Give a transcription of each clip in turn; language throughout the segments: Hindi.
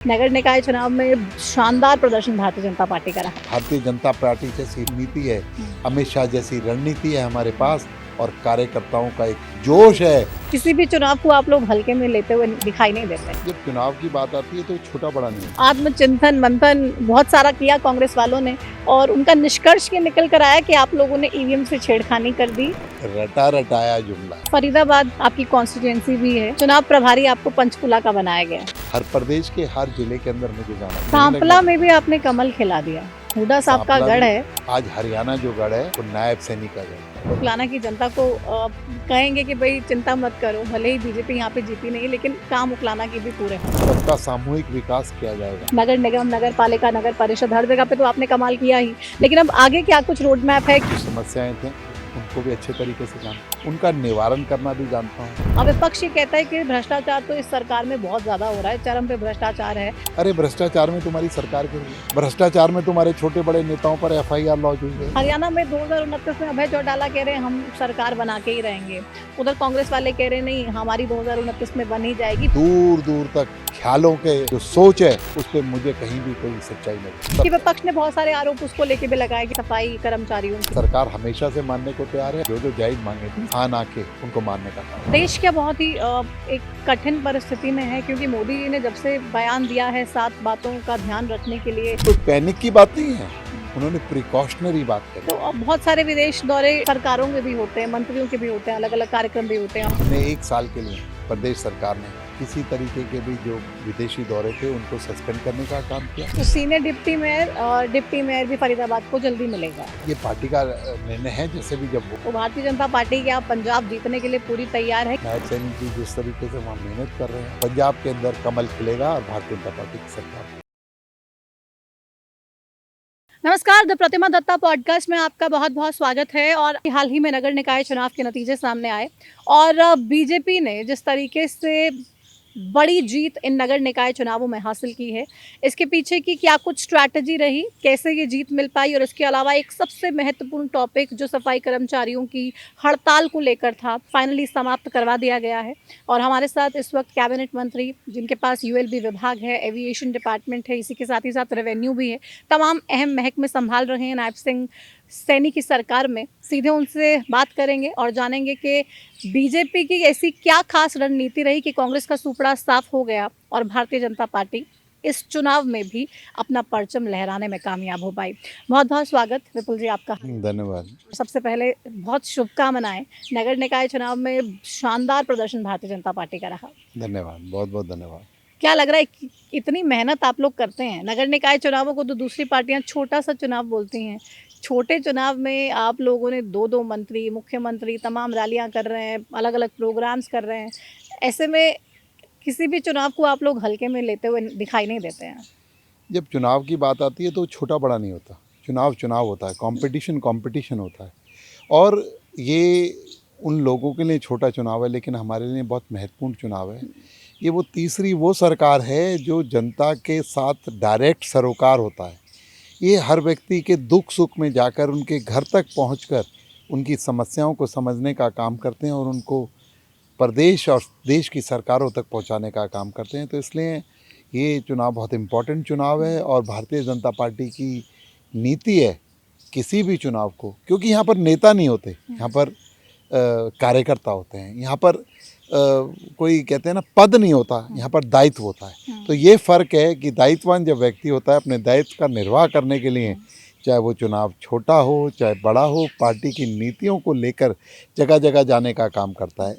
नगर निकाय चुनाव में शानदार प्रदर्शन भारतीय जनता पार्टी का रहा। भारतीय जनता पार्टी जैसी नीति है, अमित शाह जैसी रणनीति है हमारे पास और कार्यकर्ताओं का एक जोश है। किसी भी चुनाव को आप लोग हल्के में लेते हुए दिखाई नहीं देते। जब चुनाव की बात आती है तो छोटा बड़ा नहीं है। आत्मचिंतन मंथन बहुत सारा किया कांग्रेस वालों ने और उनका निष्कर्ष ये निकल कर आया कि आप लोगों ने ईवीएम से छेड़खानी कर दी। रटा रटाया जुमला। फरीदाबाद आपकी कॉन्स्टिट्यूएंसी भी है, चुनाव प्रभारी आपको पंचकुला का बनाया गया। हर प्रदेश के हर जिले के अंदर मुझे जाना। सांपला में भी आपने कमल खिला दिया। हुड्डा साहब का गढ़ है। आज हरियाणा जो गढ़ है वो नायब सैनिक का गढ़ है। उकलाना की जनता को कहेंगे कि भाई चिंता मत करो, भले ही बीजेपी यहाँ पे जीती नहीं लेकिन काम उकलाना की भी पूरे हैं। सबका सामूहिक विकास किया जाएगा। नगर निगम, नगर पालिका, नगर परिषद हर जगह पे तो आपने कमाल किया ही, लेकिन अब आगे क्या कुछ रोड मैप है? जो समस्याएं थे उनको भी अच्छे तरीके से जानता हूं, उनका निवारण करना भी जानता हूँ। अब विपक्ष ये कहता है कि भ्रष्टाचार तो इस सरकार में बहुत ज्यादा हो रहा है, चरम पे भ्रष्टाचार है। अरे भ्रष्टाचार में तुम्हारी सरकार क्यों हुई? भ्रष्टाचार में तुम्हारे छोटे बड़े नेताओं पर FIR लॉन्च हुई है। हरियाणा में 2029 में अभय चौटाला कह रहे हैं हम सरकार बना के ही रहेंगे, उधर कांग्रेस वाले कह रहे नहीं हमारी 2029 में बन ही जाएगी। दूर दूर तक ख्यालों के जो सोच है उस पर मुझे कहीं भी कोई सच्चाई नहीं। कि विपक्ष ने बहुत सारे आरोप उसको लेके भी लगाए कि सफाई कर्मचारियों सरकार हमेशा से मानने को तैयार है, जो जायज मांगे थे आन आके उनको मानने का काम। देश क्या बहुत ही एक कठिन परिस्थिति में है, क्योंकि मोदी जी ने जब से बयान दिया है 7 बातों का ध्यान रखने के लिए, तो पैनिक की बात नहीं है, उन्होंने प्रिकॉशनरी बात करी। तो अब बहुत सारे विदेश दौरे सरकारों के भी होते हैं, मंत्रियों के भी होते हैं, अलग अलग कार्यक्रम भी होते हैं। हमने 1 साल के लिए प्रदेश सरकार ने किसी तरीके के भी जो विदेशी दौरे थे उनको सस्पेंड करने का काम किया। तो सीनियर डिप्टी मेयर और डिप्टी मेयर भी फरीदाबाद को जल्दी मिलेगा। ये पार्टी का निर्णय है, जैसे भी जब वो तो भारतीय जनता पार्टी क्या पंजाब जीतने के लिए पूरी तैयार है? नायब सैनिक जी जिस तरीके से वहाँ मेहनत कर रहे हैं, पंजाब के अंदर कमल खिलेगा और भारतीय जनता पार्टी की सरकार। नमस्कार, द प्रतिमा दत्ता पॉडकास्ट में आपका बहुत बहुत स्वागत है। और हाल ही में नगर निकाय चुनाव के नतीजे सामने आए और बीजेपी ने जिस तरीके से बड़ी जीत इन नगर निकाय चुनावों में हासिल की है, इसके पीछे की क्या कुछ स्ट्रैटेजी रही, कैसे ये जीत मिल पाई, और इसके अलावा एक सबसे महत्वपूर्ण टॉपिक जो सफाई कर्मचारियों की हड़ताल को लेकर था, फाइनली समाप्त करवा दिया गया है। और हमारे साथ इस वक्त कैबिनेट मंत्री जिनके पास ULB विभाग है, एविएशन डिपार्टमेंट है, इसी के साथ ही साथ रेवेन्यू भी है, तमाम अहम महकमे संभाल रहे हैं नायब सिंह सैनी की सरकार में। सीधे उनसे बात करेंगे और जानेंगे कि बीजेपी की ऐसी क्या खास रणनीति रही कि कांग्रेस का सुपड़ा साफ हो गया और भारतीय जनता पार्टी इस चुनाव में भी अपना परचम लहराने में कामयाब हो पाई। बहुत बहुत स्वागत विपुल जी आपका। धन्यवाद। सबसे पहले बहुत शुभकामनाएं। नगर निकाय चुनाव में शानदार प्रदर्शन भारतीय जनता पार्टी का रहा। धन्यवाद, बहुत बहुत धन्यवाद। क्या लग रहा है कि इतनी मेहनत आप लोग करते हैं? नगर निकाय चुनावों को तो दूसरी पार्टियां छोटा सा चुनाव बोलती हैं, छोटे चुनाव में आप लोगों ने 2-2 मंत्री, मुख्यमंत्री, तमाम रैलियां कर रहे हैं, अलग अलग प्रोग्राम्स कर रहे हैं। ऐसे में किसी भी चुनाव को आप लोग हल्के में लेते हुए दिखाई नहीं देते हैं। जब चुनाव की बात आती है तो छोटा बड़ा नहीं होता, चुनाव चुनाव होता है, कंपटीशन होता है। और ये उन लोगों के लिए छोटा चुनाव है, लेकिन हमारे लिए बहुत महत्वपूर्ण चुनाव है। ये वो तीसरी वो सरकार है जो जनता के साथ डायरेक्ट सरोकार होता है। ये हर व्यक्ति के दुख सुख में जाकर उनके घर तक पहुंचकर उनकी समस्याओं को समझने का काम करते हैं और उनको प्रदेश और देश की सरकारों तक पहुंचाने का काम करते हैं। तो इसलिए ये चुनाव बहुत इम्पोर्टेंट चुनाव है और भारतीय जनता पार्टी की नीति है किसी भी चुनाव को, क्योंकि यहाँ पर नेता नहीं होते, यहाँ पर कार्यकर्ता होते हैं, यहाँ पर कोई कहते हैं ना पद नहीं होता, यहाँ पर दायित्व होता है। तो ये फ़र्क है कि दायित्ववान जब व्यक्ति होता है अपने दायित्व का निर्वाह करने के लिए, चाहे वो चुनाव छोटा हो चाहे बड़ा हो, पार्टी की नीतियों को लेकर जगह जगह जाने का काम करता है।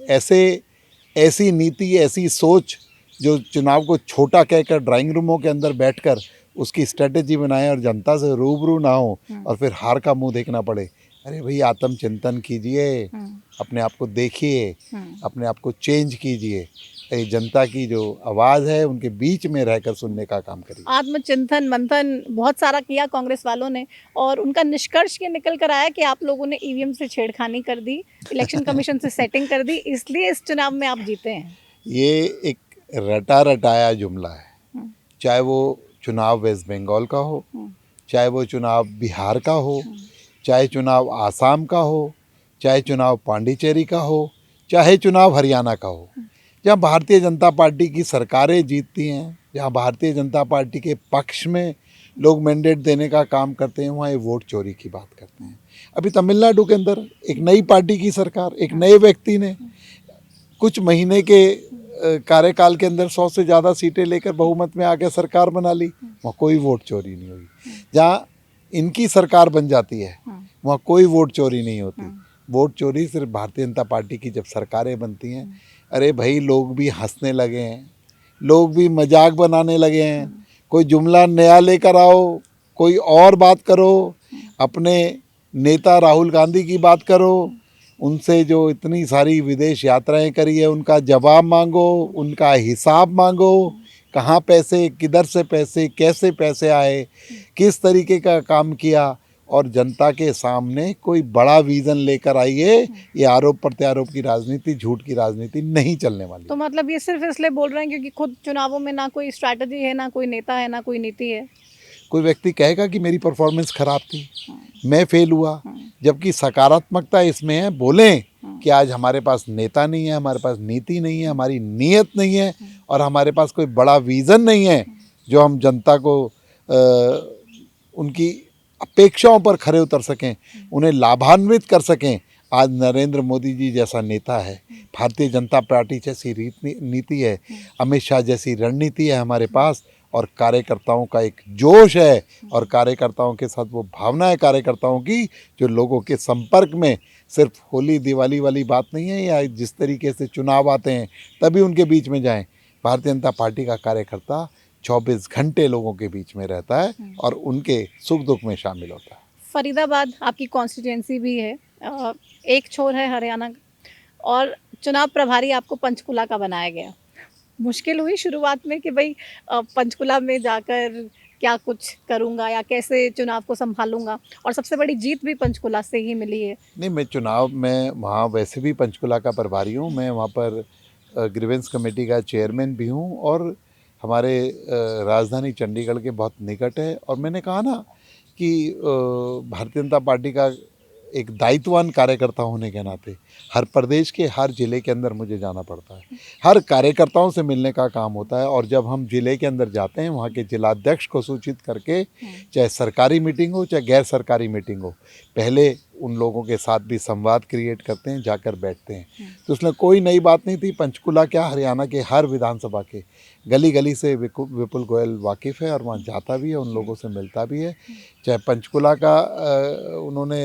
ऐसी नीति, ऐसी सोच जो चुनाव को छोटा कहकर ड्राइंग रूमों के अंदर बैठकर उसकी स्ट्रेटेजी बनाए और जनता से रूबरू ना हो और फिर हार का मुंह देखना पड़े। अरे भाई, आत्मचिंतन कीजिए, अपने आप को देखिए, अपने आप को चेंज कीजिए, जनता की जो आवाज़ है उनके बीच में रहकर सुनने का काम करिए। आत्मचिंतन मंथन बहुत सारा किया कांग्रेस वालों ने और उनका निष्कर्ष ये निकल कर आया कि आप लोगों ने ईवीएम से छेड़खानी कर दी, इलेक्शन कमीशन से सेटिंग कर दी, इसलिए इस चुनाव में आप जीते हैं। ये एक रटा रटाया जुमला है। चाहे वो चुनाव वेस्ट बंगाल का हो, चाहे वो चुनाव बिहार का हो, चाहे चुनाव आसाम का हो, चाहे चुनाव पांडिचेरी का हो, चाहे चुनाव हरियाणा का हो, जहाँ भारतीय जनता पार्टी की सरकारें जीतती हैं जहाँ भारतीय जनता पार्टी के पक्ष में लोग मैंडेट देने का काम करते हैं, वहाँ ये वोट चोरी की बात करते हैं। अभी तमिलनाडु के अंदर एक नई पार्टी की सरकार, एक नए व्यक्ति ने कुछ महीने के कार्यकाल के अंदर 100 से ज़्यादा सीटें लेकर बहुमत में आके सरकार बना ली। वहाँ कोई वोट चोरी नहीं हुई। जहाँ इनकी सरकार बन जाती है वहाँ कोई वोट चोरी नहीं होती। वोट चोरी सिर्फ भारतीय जनता पार्टी की जब सरकारें बनती हैं। अरे भाई, लोग भी हंसने लगे हैं, लोग भी मजाक बनाने लगे हैं। कोई जुमला नया लेकर आओ, कोई और बात करो, अपने नेता राहुल गांधी की बात करो, उनसे जो इतनी सारी विदेश यात्राएं करी है उनका जवाब मांगो, उनका हिसाब मांगो, कहाँ पैसे, किधर से पैसे, कैसे पैसे आए, किस तरीके का काम किया, और जनता के सामने कोई बड़ा विज़न लेकर आइए। ये आरोप प्रत्यारोप की राजनीति, झूठ की राजनीति नहीं चलने वाली। तो मतलब ये सिर्फ इसलिए बोल रहे हैं क्योंकि खुद चुनावों में ना कोई स्ट्रैटेजी है, ना कोई नेता है, ना कोई नीति है। कोई व्यक्ति कहेगा कि मेरी परफॉर्मेंस खराब थी, मैं फेल हुआ, जबकि सकारात्मकता इसमें है। बोलें कि आज हमारे पास नेता नहीं है, हमारे पास नीति नहीं है, हमारी नीयत नहीं है, और हमारे पास कोई बड़ा विज़न नहीं है जो हम जनता को उनकी अपेक्षाओं पर खरे उतर सकें, उन्हें लाभान्वित कर सकें। आज नरेंद्र मोदी जी जैसा नेता है, भारतीय जनता पार्टी जैसी नीति है, अमित शाह जैसी रणनीति है हमारे पास, और कार्यकर्ताओं का एक जोश है, और कार्यकर्ताओं के साथ वो भावना है कार्यकर्ताओं की, जो लोगों के संपर्क में सिर्फ होली दिवाली वाली बात नहीं है, या जिस तरीके से चुनाव आते हैं तभी उनके बीच में जाएं। भारतीय जनता पार्टी का कार्यकर्ता 24 घंटे लोगों के बीच में रहता है और उनके सुख दुख में शामिल होता है। फरीदाबाद आपकी कॉन्स्टिट्यूंसी भी है, एक छोर है हरियाणा का, और चुनाव प्रभारी आपको पंचकुला का बनाया गया। मुश्किल हुई शुरुआत में कि भाई पंचकुला में जाकर क्या कुछ करूंगा या कैसे चुनाव को संभालूंगा, और सबसे बड़ी जीत भी पंचकुला से ही मिली है। नहीं, मैं चुनाव में वहाँ वैसे भी पंचकुला का प्रभारी हूँ। मैं वहाँ पर ग्रीवेंस कमेटी का चेयरमैन भी हूँ, और हमारे राजधानी चंडीगढ़ के बहुत निकट है। और मैंने कहा ना कि भारतीय जनता पार्टी का एक दायित्ववान कार्यकर्ता होने के नाते हर प्रदेश के हर ज़िले के अंदर मुझे जाना पड़ता है, हर कार्यकर्ताओं से मिलने का काम होता है। और जब हम ज़िले के अंदर जाते हैं, वहाँ के जिलाध्यक्ष को सूचित करके, चाहे सरकारी मीटिंग हो चाहे गैर सरकारी मीटिंग हो, पहले उन लोगों के साथ भी संवाद क्रिएट करते हैं, जाकर बैठते हैं। तो उसमें कोई नई बात नहीं थी। पंचकुला क्या, हरियाणा के हर विधानसभा के गली गली से विपुल गोयल वाकिफ़ है, और वहाँ जाता भी है, उन लोगों से मिलता भी है। चाहे पंचकुला का उन्होंने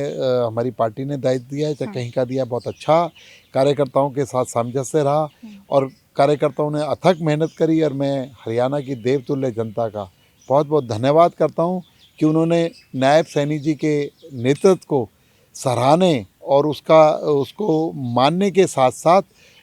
हमारी पार्टी ने दायित्व दिया है, चाहे कहीं का दिया, बहुत अच्छा कार्यकर्ताओं के साथ सामंजस्य रहा, और कार्यकर्ताओं ने अथक मेहनत करी। और मैं हरियाणा की देवतुल्य जनता का बहुत बहुत धन्यवाद करता हूँ कि उन्होंने नायब सैनी जी के नेतृत्व को सराहने और उसको मानने के साथ साथ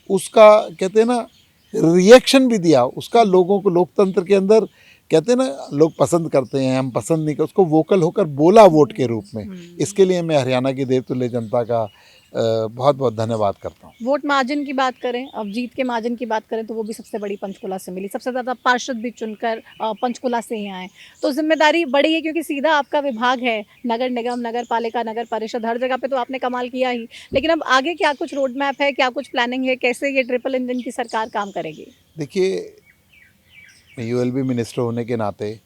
उसका, कहते हैं ना, रिएक्शन भी दिया। उसका लोगों को, लोकतंत्र के अंदर कहते हैं ना, लोग पसंद करते हैं, हम पसंद नहीं करते, उसको वोकल होकर बोला वोट के रूप में। इसके लिए मैं हरियाणा की देवतुल्य जनता का बहुत बहुत धन्यवाद करता हूँ। वोट मार्जिन की बात करें, अब जीत के मार्जिन की बात करें, तो वो भी सबसे बड़ी पंचकुला से मिली। सबसे ज़्यादा पार्षद भी चुनकर पंचकुला से ही आए, तो जिम्मेदारी बड़ी है क्योंकि सीधा आपका विभाग है। नगर निगम, नगर पालिका, नगर परिषद, हर जगह पे तो आपने कमाल किया ही। लेकिन अब आगे क्या कुछ रोड मैप है, क्या कुछ प्लानिंग है, कैसे ये ट्रिपल इंजन की सरकार काम करेगी? देखिए, मैं यूएलबी मिनिस्टर होने के नाते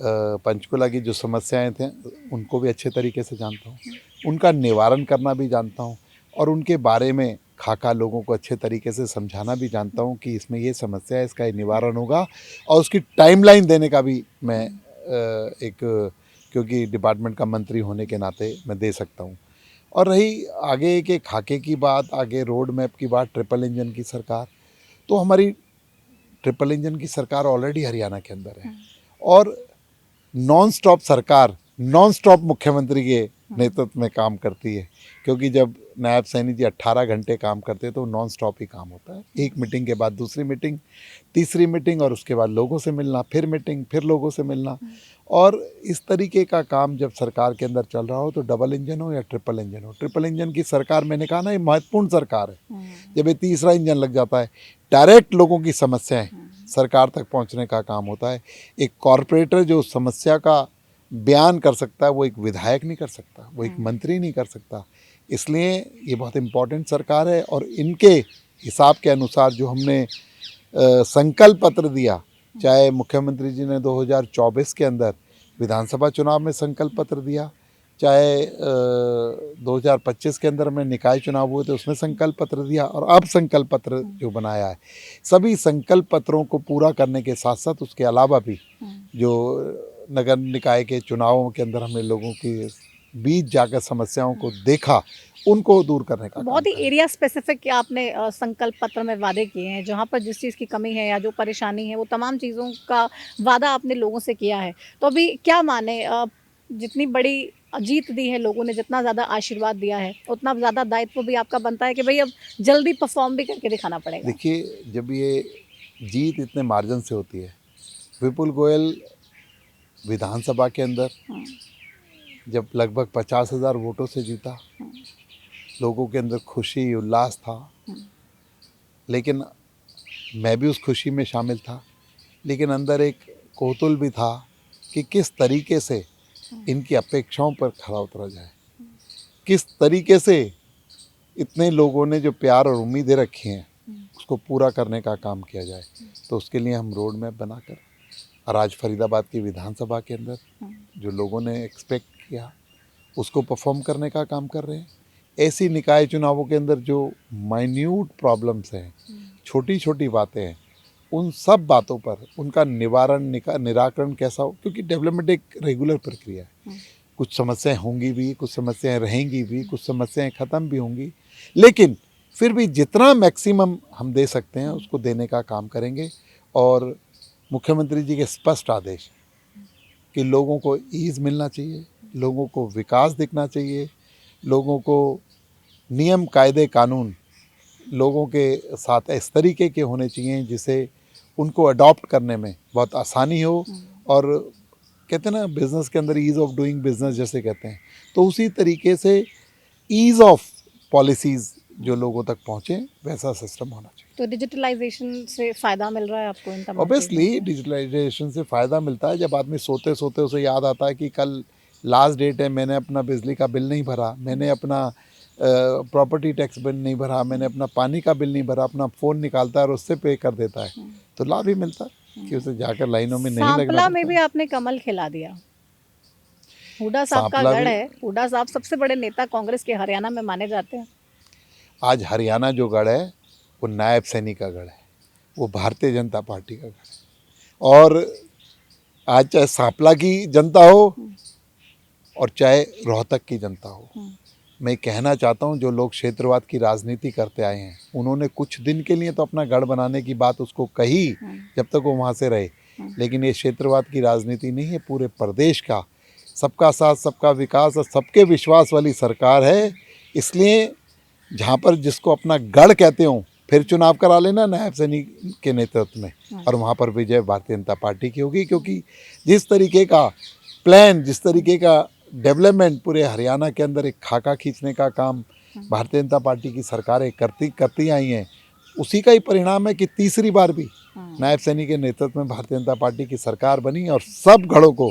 पंचकुला की जो समस्याएं थे उनको भी अच्छे तरीके से जानता हूँ, उनका निवारण करना भी जानता हूँ, और उनके बारे में खाका लोगों को अच्छे तरीके से समझाना भी जानता हूँ कि इसमें ये समस्या है, इसका ये निवारण होगा, और उसकी टाइमलाइन देने का भी मैं क्योंकि डिपार्टमेंट का मंत्री होने के नाते मैं दे सकता हूँ। और रही आगे के खाके की बात, आगे रोड मैप की बात, ट्रिपल इंजन की सरकार, तो हमारी ट्रिपल इंजन की सरकार ऑलरेडी हरियाणा के अंदर है, और नॉन स्टॉप सरकार, नॉन स्टॉप मुख्यमंत्री के नेतृत्व में काम करती है। क्योंकि जब नायब सैनी जी 18 घंटे काम करते हैं तो नॉन स्टॉप ही काम होता है। एक मीटिंग के बाद दूसरी मीटिंग, तीसरी मीटिंग, और उसके बाद लोगों से मिलना, फिर मीटिंग, फिर लोगों से मिलना। और इस तरीके का काम जब सरकार के अंदर चल रहा हो, तो डबल इंजन हो या ट्रिपल इंजन हो, ट्रिपल इंजन की सरकार, मैंने कहा ना, ये महत्वपूर्ण सरकार है। जब ये तीसरा इंजन लग जाता है, डायरेक्ट लोगों की समस्याएं सरकार तक पहुंचने का काम होता है। एक कॉरपोरेटर जो समस्या का बयान कर सकता है, वो एक विधायक नहीं कर सकता, वो एक मंत्री नहीं कर सकता। इसलिए ये बहुत इम्पोर्टेंट सरकार है, और इनके हिसाब के अनुसार जो हमने संकल्प पत्र दिया चाहे मुख्यमंत्री जी ने 2024 के अंदर विधानसभा चुनाव में संकल्प पत्र दिया, चाहे 2025 के अंदर में निकाय चुनाव हुए थे उसमें संकल्प पत्र दिया, और अब संकल्प पत्र जो बनाया है, सभी संकल्प पत्रों को पूरा करने के साथ साथ उसके अलावा भी जो नगर निकाय के चुनावों के अंदर हमने लोगों के बीच जाकर समस्याओं को देखा, उनको दूर करने का बहुत ही काम करें। एरिया स्पेसिफिक आपने संकल्प पत्र में वादे किए हैं, जहाँ पर जिस चीज़ की कमी है या जो परेशानी है वो तमाम चीज़ों का वादा आपने लोगों से किया है। तो अभी क्या माने, जितनी बड़ी जीत दी है लोगों ने, जितना ज़्यादा आशीर्वाद दिया है, उतना ज़्यादा दायित्व भी आपका बनता है कि भाई अब जल्दी परफॉर्म भी करके दिखाना पड़ेगा। देखिए, जब ये जीत इतने मार्जिन से होती है, विपुल गोयल विधानसभा के अंदर जब लगभग 50,000 वोटों से जीता, लोगों के अंदर खुशी उल्लास था, लेकिन मैं भी उस खुशी में शामिल था, लेकिन अंदर एक कौतूहल भी था कि किस तरीके से इनकी अपेक्षाओं पर खरा उतरा जाए, किस तरीके से इतने लोगों ने जो प्यार और उम्मीदें रखी हैं उसको पूरा करने का काम किया जाए। तो उसके लिए हम रोड मैप बनाकर और आज फरीदाबाद की विधानसभा के अंदर जो लोगों ने एक्सपेक्ट किया उसको परफॉर्म करने का काम कर रहे हैं। ऐसी निकाय चुनावों के अंदर जो माइन्यूट प्रॉब्लम्स हैं, छोटी छोटी बातें हैं, उन सब बातों पर उनका निराकरण कैसा हो, क्योंकि डेवलपमेंट एक रेगुलर प्रक्रिया है। कुछ समस्याएं होंगी भी, कुछ समस्याएं रहेंगी भी, कुछ समस्याएं ख़त्म भी होंगी, लेकिन फिर भी जितना मैक्सिमम हम दे सकते हैं उसको देने का काम करेंगे। और मुख्यमंत्री जी के स्पष्ट आदेश कि लोगों को ईज़ मिलना चाहिए, लोगों को विकास दिखना चाहिए, लोगों को नियम कायदे कानून लोगों के साथ इस तरीके के होने चाहिए जिसे उनको अडॉप्ट करने में बहुत आसानी हो। और कहते हैं ना, बिज़नेस के अंदर ईज़ ऑफ डूइंग बिज़नेस जैसे कहते हैं, तो उसी तरीके से ईज़ ऑफ पॉलिसीज़ जो लोगों तक पहुँचे वैसा सिस्टम होना चाहिए। तो डिजिटलाइजेशन से फ़ायदा मिल रहा है आपको इन तमाम ऑब्वियसली चीज़ों से? डिजिटलाइजेशन से फ़ायदा मिलता है। जब आदमी सोते सोते उसे याद आता है कि कल लास्ट डेट है, मैंने अपना बिजली का बिल नहीं भरा, मैंने अपना प्रॉपर्टी टैक्स बिल नहीं भरा, मैंने अपना पानी का बिल नहीं भरा, अपना फ़ोन निकालता है और उससे पे कर देता है, तो लाभ ही मिलता है कि उसे जाकर लाइनों में नहीं लगना सांपला में पड़ता भी है। आपने कमल खिला दिया। हुड्डा साहब का सांपला गढ़ भी है, हुड्डा साहब सबसे बड़े नेता कांग्रेस के हरियाणा में माने जाते हैं। आज हरियाणा जो गढ़ है वो नायब सैनी का गढ़ है, वो भारतीय जनता पार्टी का गढ़ है। और आज चाहे सांपला की जनता हो और चाहे रोहतक की जनता हो, मैं कहना चाहता हूं, जो लोग क्षेत्रवाद की राजनीति करते आए हैं उन्होंने कुछ दिन के लिए तो अपना गढ़ बनाने की बात उसको कही जब तक वो वहाँ से रहे, लेकिन ये क्षेत्रवाद की राजनीति नहीं है, पूरे प्रदेश का सबका साथ सबका विकास और सबके विश्वास वाली सरकार है। इसलिए जहाँ पर जिसको अपना गढ़ कहते हो फिर चुनाव करा लेना नायब सैनी के नेतृत्व में, और वहाँ पर विजय भारतीय जनता पार्टी की होगी। क्योंकि जिस तरीके का प्लान, जिस तरीके का डेवलपमेंट पूरे हरियाणा के अंदर एक खाका खींचने का काम भारतीय जनता पार्टी की सरकारें करती आई हैं, उसी का ही परिणाम है कि तीसरी बार भी नायब सैनी के नेतृत्व में भारतीय जनता पार्टी की सरकार बनी और सब गढ़ों को,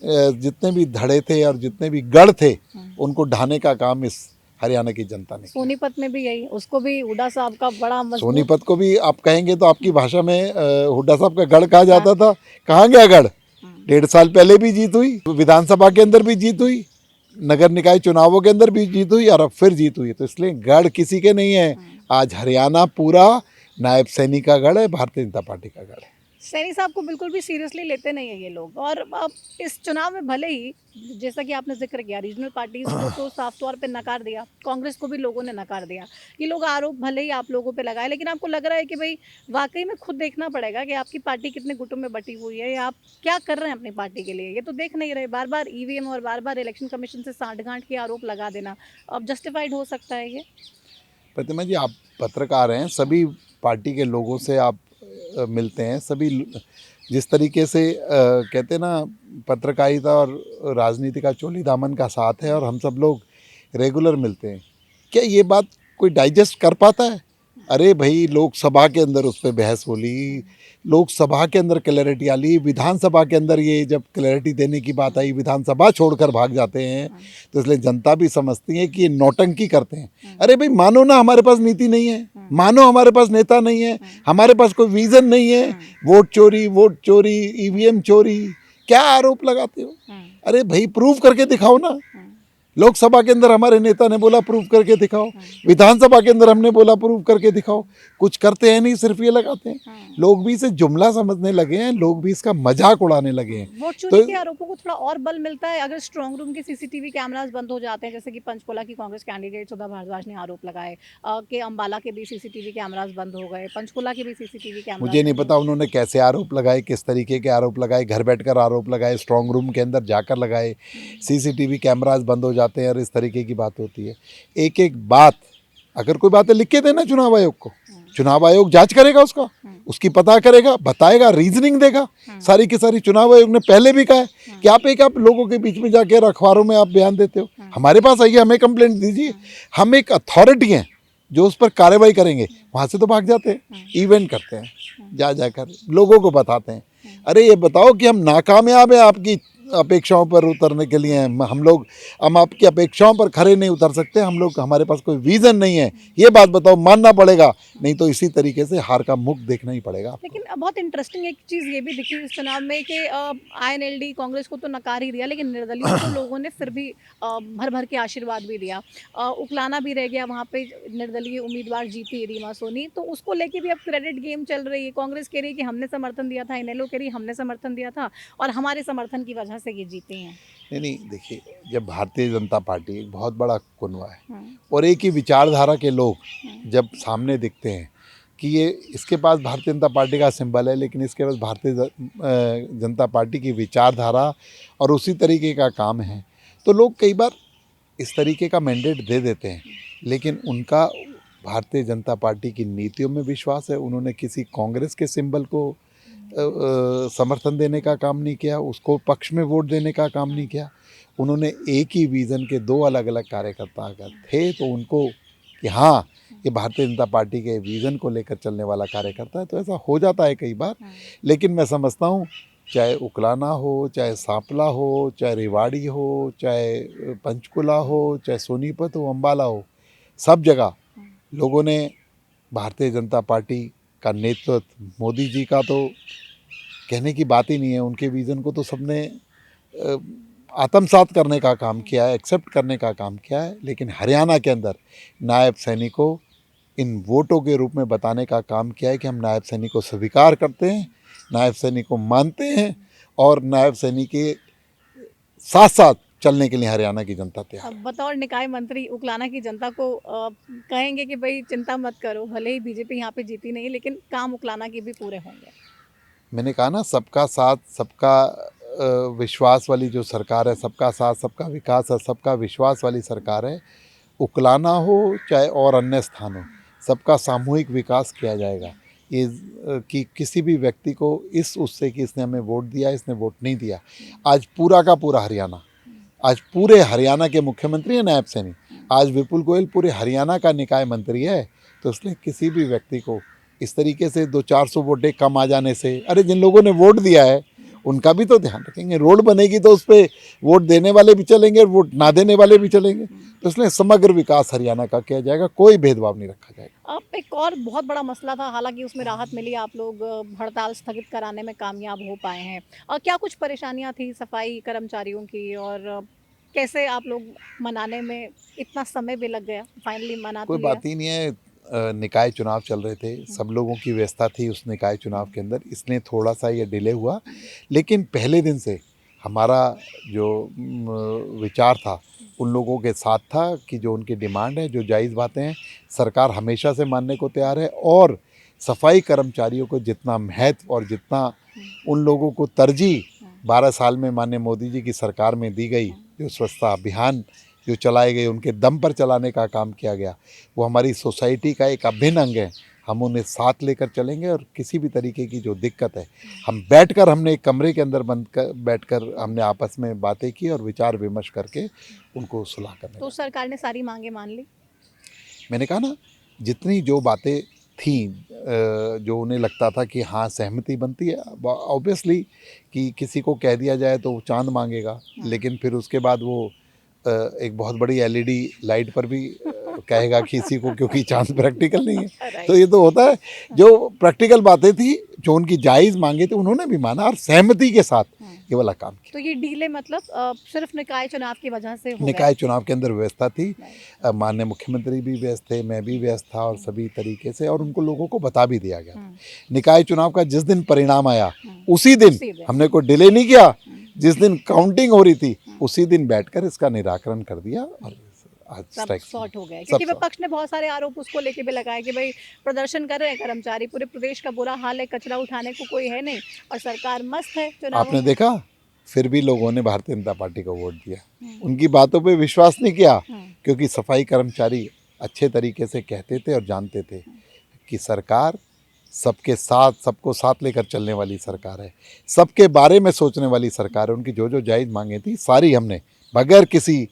जितने भी धड़े थे और जितने भी गढ़ थे, उनको ढाने का काम इस हरियाणा की जनता ने किया। सोनीपत में भी यही, उसको भी हुड्डा साहब का बड़ा मजबूत। सोनीपत को भी आप कहेंगे तो आपकी भाषा में हुड्डा साहब का गढ़ कहा जाता था। कहाँ गया गढ़? 1.5 साल पहले भी जीत हुई, विधानसभा के अंदर भी जीत हुई, नगर निकाय चुनावों के अंदर भी जीत हुई और अब फिर जीत हुई। तो इसलिए गढ़ किसी के नहीं है, आज हरियाणा पूरा नायब सैनी का गढ़ है, भारतीय जनता पार्टी का गढ़ है। सैनी साहब को बिल्कुल भी सीरियसली लेते नहीं है ये लोग। और अब इस चुनाव में भले ही, जैसा कि आपने जिक्र किया, रीजनल पार्टीज को तो साफ तौर पे नकार दिया, कांग्रेस को भी लोगों ने नकार दिया, ये लोग आरोप भले ही आप लोगों पे लगाए, लेकिन आपको लग रहा है कि भाई वाकई में खुद देखना पड़ेगा कि आपकी पार्टी कितने गुटों में बटी हुई है या आप क्या कर रहे हैं अपनी पार्टी के लिए। ये तो देख नहीं रहे, बार बार ईवीएम और बार बार इलेक्शन कमीशन से सांठगांठ के आरोप लगा देना, अब जस्टिफाइड हो सकता है ये? प्रतिमा जी, आप पत्रकार हैं, सभी पार्टी के लोगों से आप मिलते हैं, सभी जिस तरीके से कहते हैं ना, पत्रकारिता और राजनीति का चोली दामन का साथ है और हम सब लोग रेगुलर मिलते हैं, क्या ये बात कोई डाइजेस्ट कर पाता है? अरे भाई लोकसभा के अंदर उस पर बहस होली, लोकसभा के अंदर क्लैरिटी आली, विधानसभा के अंदर ये जब क्लैरिटी देने की बात आई विधानसभा छोड़कर भाग जाते हैं। तो इसलिए जनता भी समझती है कि ये नौटंकी करते हैं। अरे भाई मानो ना हमारे पास नीति नहीं है, मानो हमारे पास नेता नहीं है, हमारे पास कोई विजन नहीं है, वोट चोरी ईवीएम चोरी, क्या आरोप लगाते हो? अरे भाई प्रूव करके दिखाओ ना। लोकसभा के अंदर हमारे नेता ने बोला प्रूव करके दिखाओ, विधानसभा के अंदर हमने बोला प्रूव करके दिखाओ, कुछ करते हैं नहीं, सिर्फ ये लगाते हैं। लोग भी इसे जुमला समझने लगे हैं, लोग भी इसका मजाक उड़ाने लगे हैं। वोट चोरी के आरोपों को थोड़ा और बल मिलता है अगर स्ट्रांग रूम के सीसीटीवी कैमरास बंद हो जाते हैं, जैसे कि पंचकुला की कांग्रेस कैंडिडेट सुधा भारद्वाज ने आरोप लगाए कि अंबाला के भी सीसीटीवी कैमरास बंद हो गए, पंचकुला के भी सीसीटीवी कैमरास। मुझे नहीं पता उन्होंने कैसे आरोप लगाए, किस तरीके के आरोप लगाए, घर बैठकर आरोप लगाए, स्ट्रांग रूम के अंदर जाकर लगाए, सीसीटीवी कैमरास बंद हो जाते हैं और इस तरीके की बात होती है। एक एक बात अगर कोई बातें लिख के देना चुनाव आयोग को, चुनाव आयोग जांच करेगा, उसकी पता करेगा, बताएगा, रीजनिंग देगा सारी की सारी। चुनाव आयोग ने पहले भी कहा है कि आप लोगों के बीच में जाके अखबारों में आप बयान देते हो, हमारे पास आइए, हमें कंप्लेंट दीजिए, हम एक अथॉरिटी हैं जो उस पर कार्रवाई करेंगे। वहाँ से तो भाग जाते हैं, इवेंट करते हैं, जाकर लोगों को बताते हैं। अरे ये बताओ कि हम नाकामयाब हैं आपकी अपेक्षाओं पर उतरने के लिए, हम आपकी अपेक्षाओं पर खरे नहीं उतर सकते, हमारे पास कोई विज़न नहीं है, ये बात बताओ, मानना पड़ेगा, नहीं तो इसी तरीके से हार का मुख देखना ही पड़ेगा। लेकिन बहुत इंटरेस्टिंग एक चीज़ ये भी दिखी इस चुनाव में कि आईएनएलडी कांग्रेस को तो नकार ही दिया, लेकिन निर्दलीयों को लोगों ने फिर भी भर भर के आशीर्वाद भी दिया। उकलाना भी रह गया, वहाँ पे निर्दलीय उम्मीदवार जीती रीमा सोनी, तो उसको लेके भी अब क्रेडिट गेम चल रही है। कांग्रेस कह रही है कि हमने समर्थन दिया था, इनेलो कह रही है हमने समर्थन दिया था और हमारे समर्थन की वजह से ये जीते हैं। नहीं, देखिए, जब भारतीय जनता पार्टी एक बहुत बड़ा कुनवा है और एक ही विचारधारा के लोग जब सामने दिखते हैं कि ये इसके पास भारतीय जनता पार्टी का सिंबल है, लेकिन इसके पास भारतीय जनता पार्टी की विचारधारा और उसी तरीके का काम है, तो लोग कई बार इस तरीके का मैंडेट दे देते हैं, लेकिन उनका भारतीय जनता पार्टी की नीतियों में विश्वास है। उन्होंने किसी कांग्रेस के सिंबल को समर्थन देने का काम नहीं किया, उसको पक्ष में वोट देने का काम नहीं किया। उन्होंने एक ही विज़न के दो अलग अलग कार्यकर्ता अगर थे तो उनको कि हाँ ये भारतीय जनता पार्टी के विज़न को लेकर चलने वाला कार्यकर्ता है, तो ऐसा हो जाता है कई बार। लेकिन मैं समझता हूँ चाहे उकलाना हो, चाहे सांपला हो, चाहे रेवाड़ी हो, चाहे पंचकुला हो, चाहे सोनीपत हो, अम्बाला हो, सब जगह लोगों ने भारतीय जनता पार्टी का नेतृत्व, मोदी जी का तो कहने की बात ही नहीं है, उनके विज़न को तो सबने आत्मसात करने का काम किया है, एक्सेप्ट करने का काम किया है। लेकिन हरियाणा के अंदर नायब सैनिक को इन वोटों के रूप में बताने का काम किया है कि हम नायब सैनिक को स्वीकार करते हैं, नायब सैनिक को मानते हैं और नायब सैनिक के साथ साथ चलने के लिए हरियाणा की जनता तैयार है। बतौर निकाय मंत्री उकलाना की जनता को कहेंगे कि भाई चिंता मत करो, भले ही बीजेपी यहाँ पे जीती नहीं, लेकिन काम उकलाना के भी पूरे होंगे। मैंने कहा ना, सबका साथ सबका विश्वास वाली जो सरकार है, सबका साथ सबका विकास है, सबका विश्वास वाली सरकार है। उकलाना हो चाहे और अन्य स्थान हो, सबका सामूहिक विकास किया जाएगा। ये कि किसी भी व्यक्ति को इस उससे कि इसने हमें वोट दिया, इसने वोट नहीं दिया। आज पूरा का पूरा हरियाणा, आज पूरे हरियाणा के मुख्यमंत्री हैं नायब सैनी, आज विपुल गोयल पूरे हरियाणा का निकाय मंत्री है। तो इसलिए किसी भी व्यक्ति को इस तरीके से 200-400 वोटें कम आ जाने से, अरे जिन लोगों ने वोट दिया है उनका भी तो ध्यान रखेंगे। रोड बनेगी तो उस पर वोट देने वाले भी चलेंगे और वोट ना देने वाले भी चलेंगे। तो इसलिए समग्र विकास हरियाणा का किया जाएगा, कोई भेदभाव नहीं रखा जाएगा। अब एक और बहुत बड़ा मसला था, हालांकि उसमें राहत मिली, आप लोग हड़ताल स्थगित कराने में कामयाब हो पाए हैं। और क्या कुछ परेशानियां थी सफाई कर्मचारियों की, और कैसे आप लोग मनाने में इतना समय भी लग गया, फाइनली मना तो कोई लिया? बात ही नहीं है, निकाय चुनाव चल रहे थे, सब लोगों की व्यवस्था थी उस निकाय चुनाव के अंदर, इसलिए थोड़ा सा ये डिले हुआ। लेकिन पहले दिन से हमारा जो विचार था उन लोगों के साथ था कि जो उनकी डिमांड है, जो जायज़ बातें हैं, सरकार हमेशा से मानने को तैयार है। और सफाई कर्मचारियों को जितना महत्व और जितना उन लोगों को तरजीह 12 साल में माननीय मोदी जी की सरकार में दी गई, जो स्वच्छता अभियान जो चलाए गए, उनके दम पर चलाने का काम किया गया, वो हमारी सोसाइटी का एक अभिन्न अंग है। हम उन्हें साथ लेकर चलेंगे और किसी भी तरीके की जो दिक्कत है, हमने एक कमरे के अंदर बैठकर हमने आपस में बातें की और विचार विमर्श करके उनको सुलह करने। तो सरकार ने सारी मांगे मान ली? मैंने कहा ना, जितनी जो बातें थी जो उन्हें लगता था कि हाँ सहमति बनती है। ऑब्वियसली कि किसी को कह दिया जाए तो वो चांद मांगेगा, लेकिन फिर उसके बाद वो एक बहुत बड़ी एलईडी लाइट पर भी कहेगा किसी को, क्योंकि चांद प्रैक्टिकल नहीं है। तो ये तो होता है, जो प्रैक्टिकल बातें थी, जो उनकी जायज़ मांगे थे, उन्होंने भी माना और सहमति के साथ ये वाला काम किया। तो ये डीले मतलब सिर्फ निकाय चुनाव की वजह से हो निकाय चुनाव के अंदर व्यवस्था थी, गया। माननीय मुख्यमंत्री भी व्यस्त थे, मैं भी व्यस्त था, और सभी तरीके से, और उनको लोगों को बता भी दिया गया था। निकाय चुनाव का जिस दिन परिणाम आया उसी दिन हमने कोई डिले नहीं किया, जिस दिन काउंटिंग हो रही थी उसी दिन बैठकर इसका निराकरण कर दिया और आज सब स्ट्राइक सॉर्ट हो गया, क्योंकि सब विपक्ष ने बहुत सारे आरोप उसको लेके भी लगाए कि भाई प्रदर्शन कर रहे हैं कर्मचारी, पूरे प्रदेश का बुरा हाल है, कचरा उठाने को कोई है नहीं और सरकार मस्त है चुनाव। आपने देखा, फिर भी लोगों ने भारतीय जनता पार्टी को वोट दिया, उनकी बातों पे विश्वास नहीं किया, क्योंकि सफाई कर्मचारी अच्छे तरीके से कहते थे और जानते थे कि सरकार सबके साथ, सबको साथ लेकर चलने वाली सरकार है, सबके बारे में सोचने वाली सरकार है। उनकी जो जो जायज़ मांगे थी सारी हमने बगैर किसी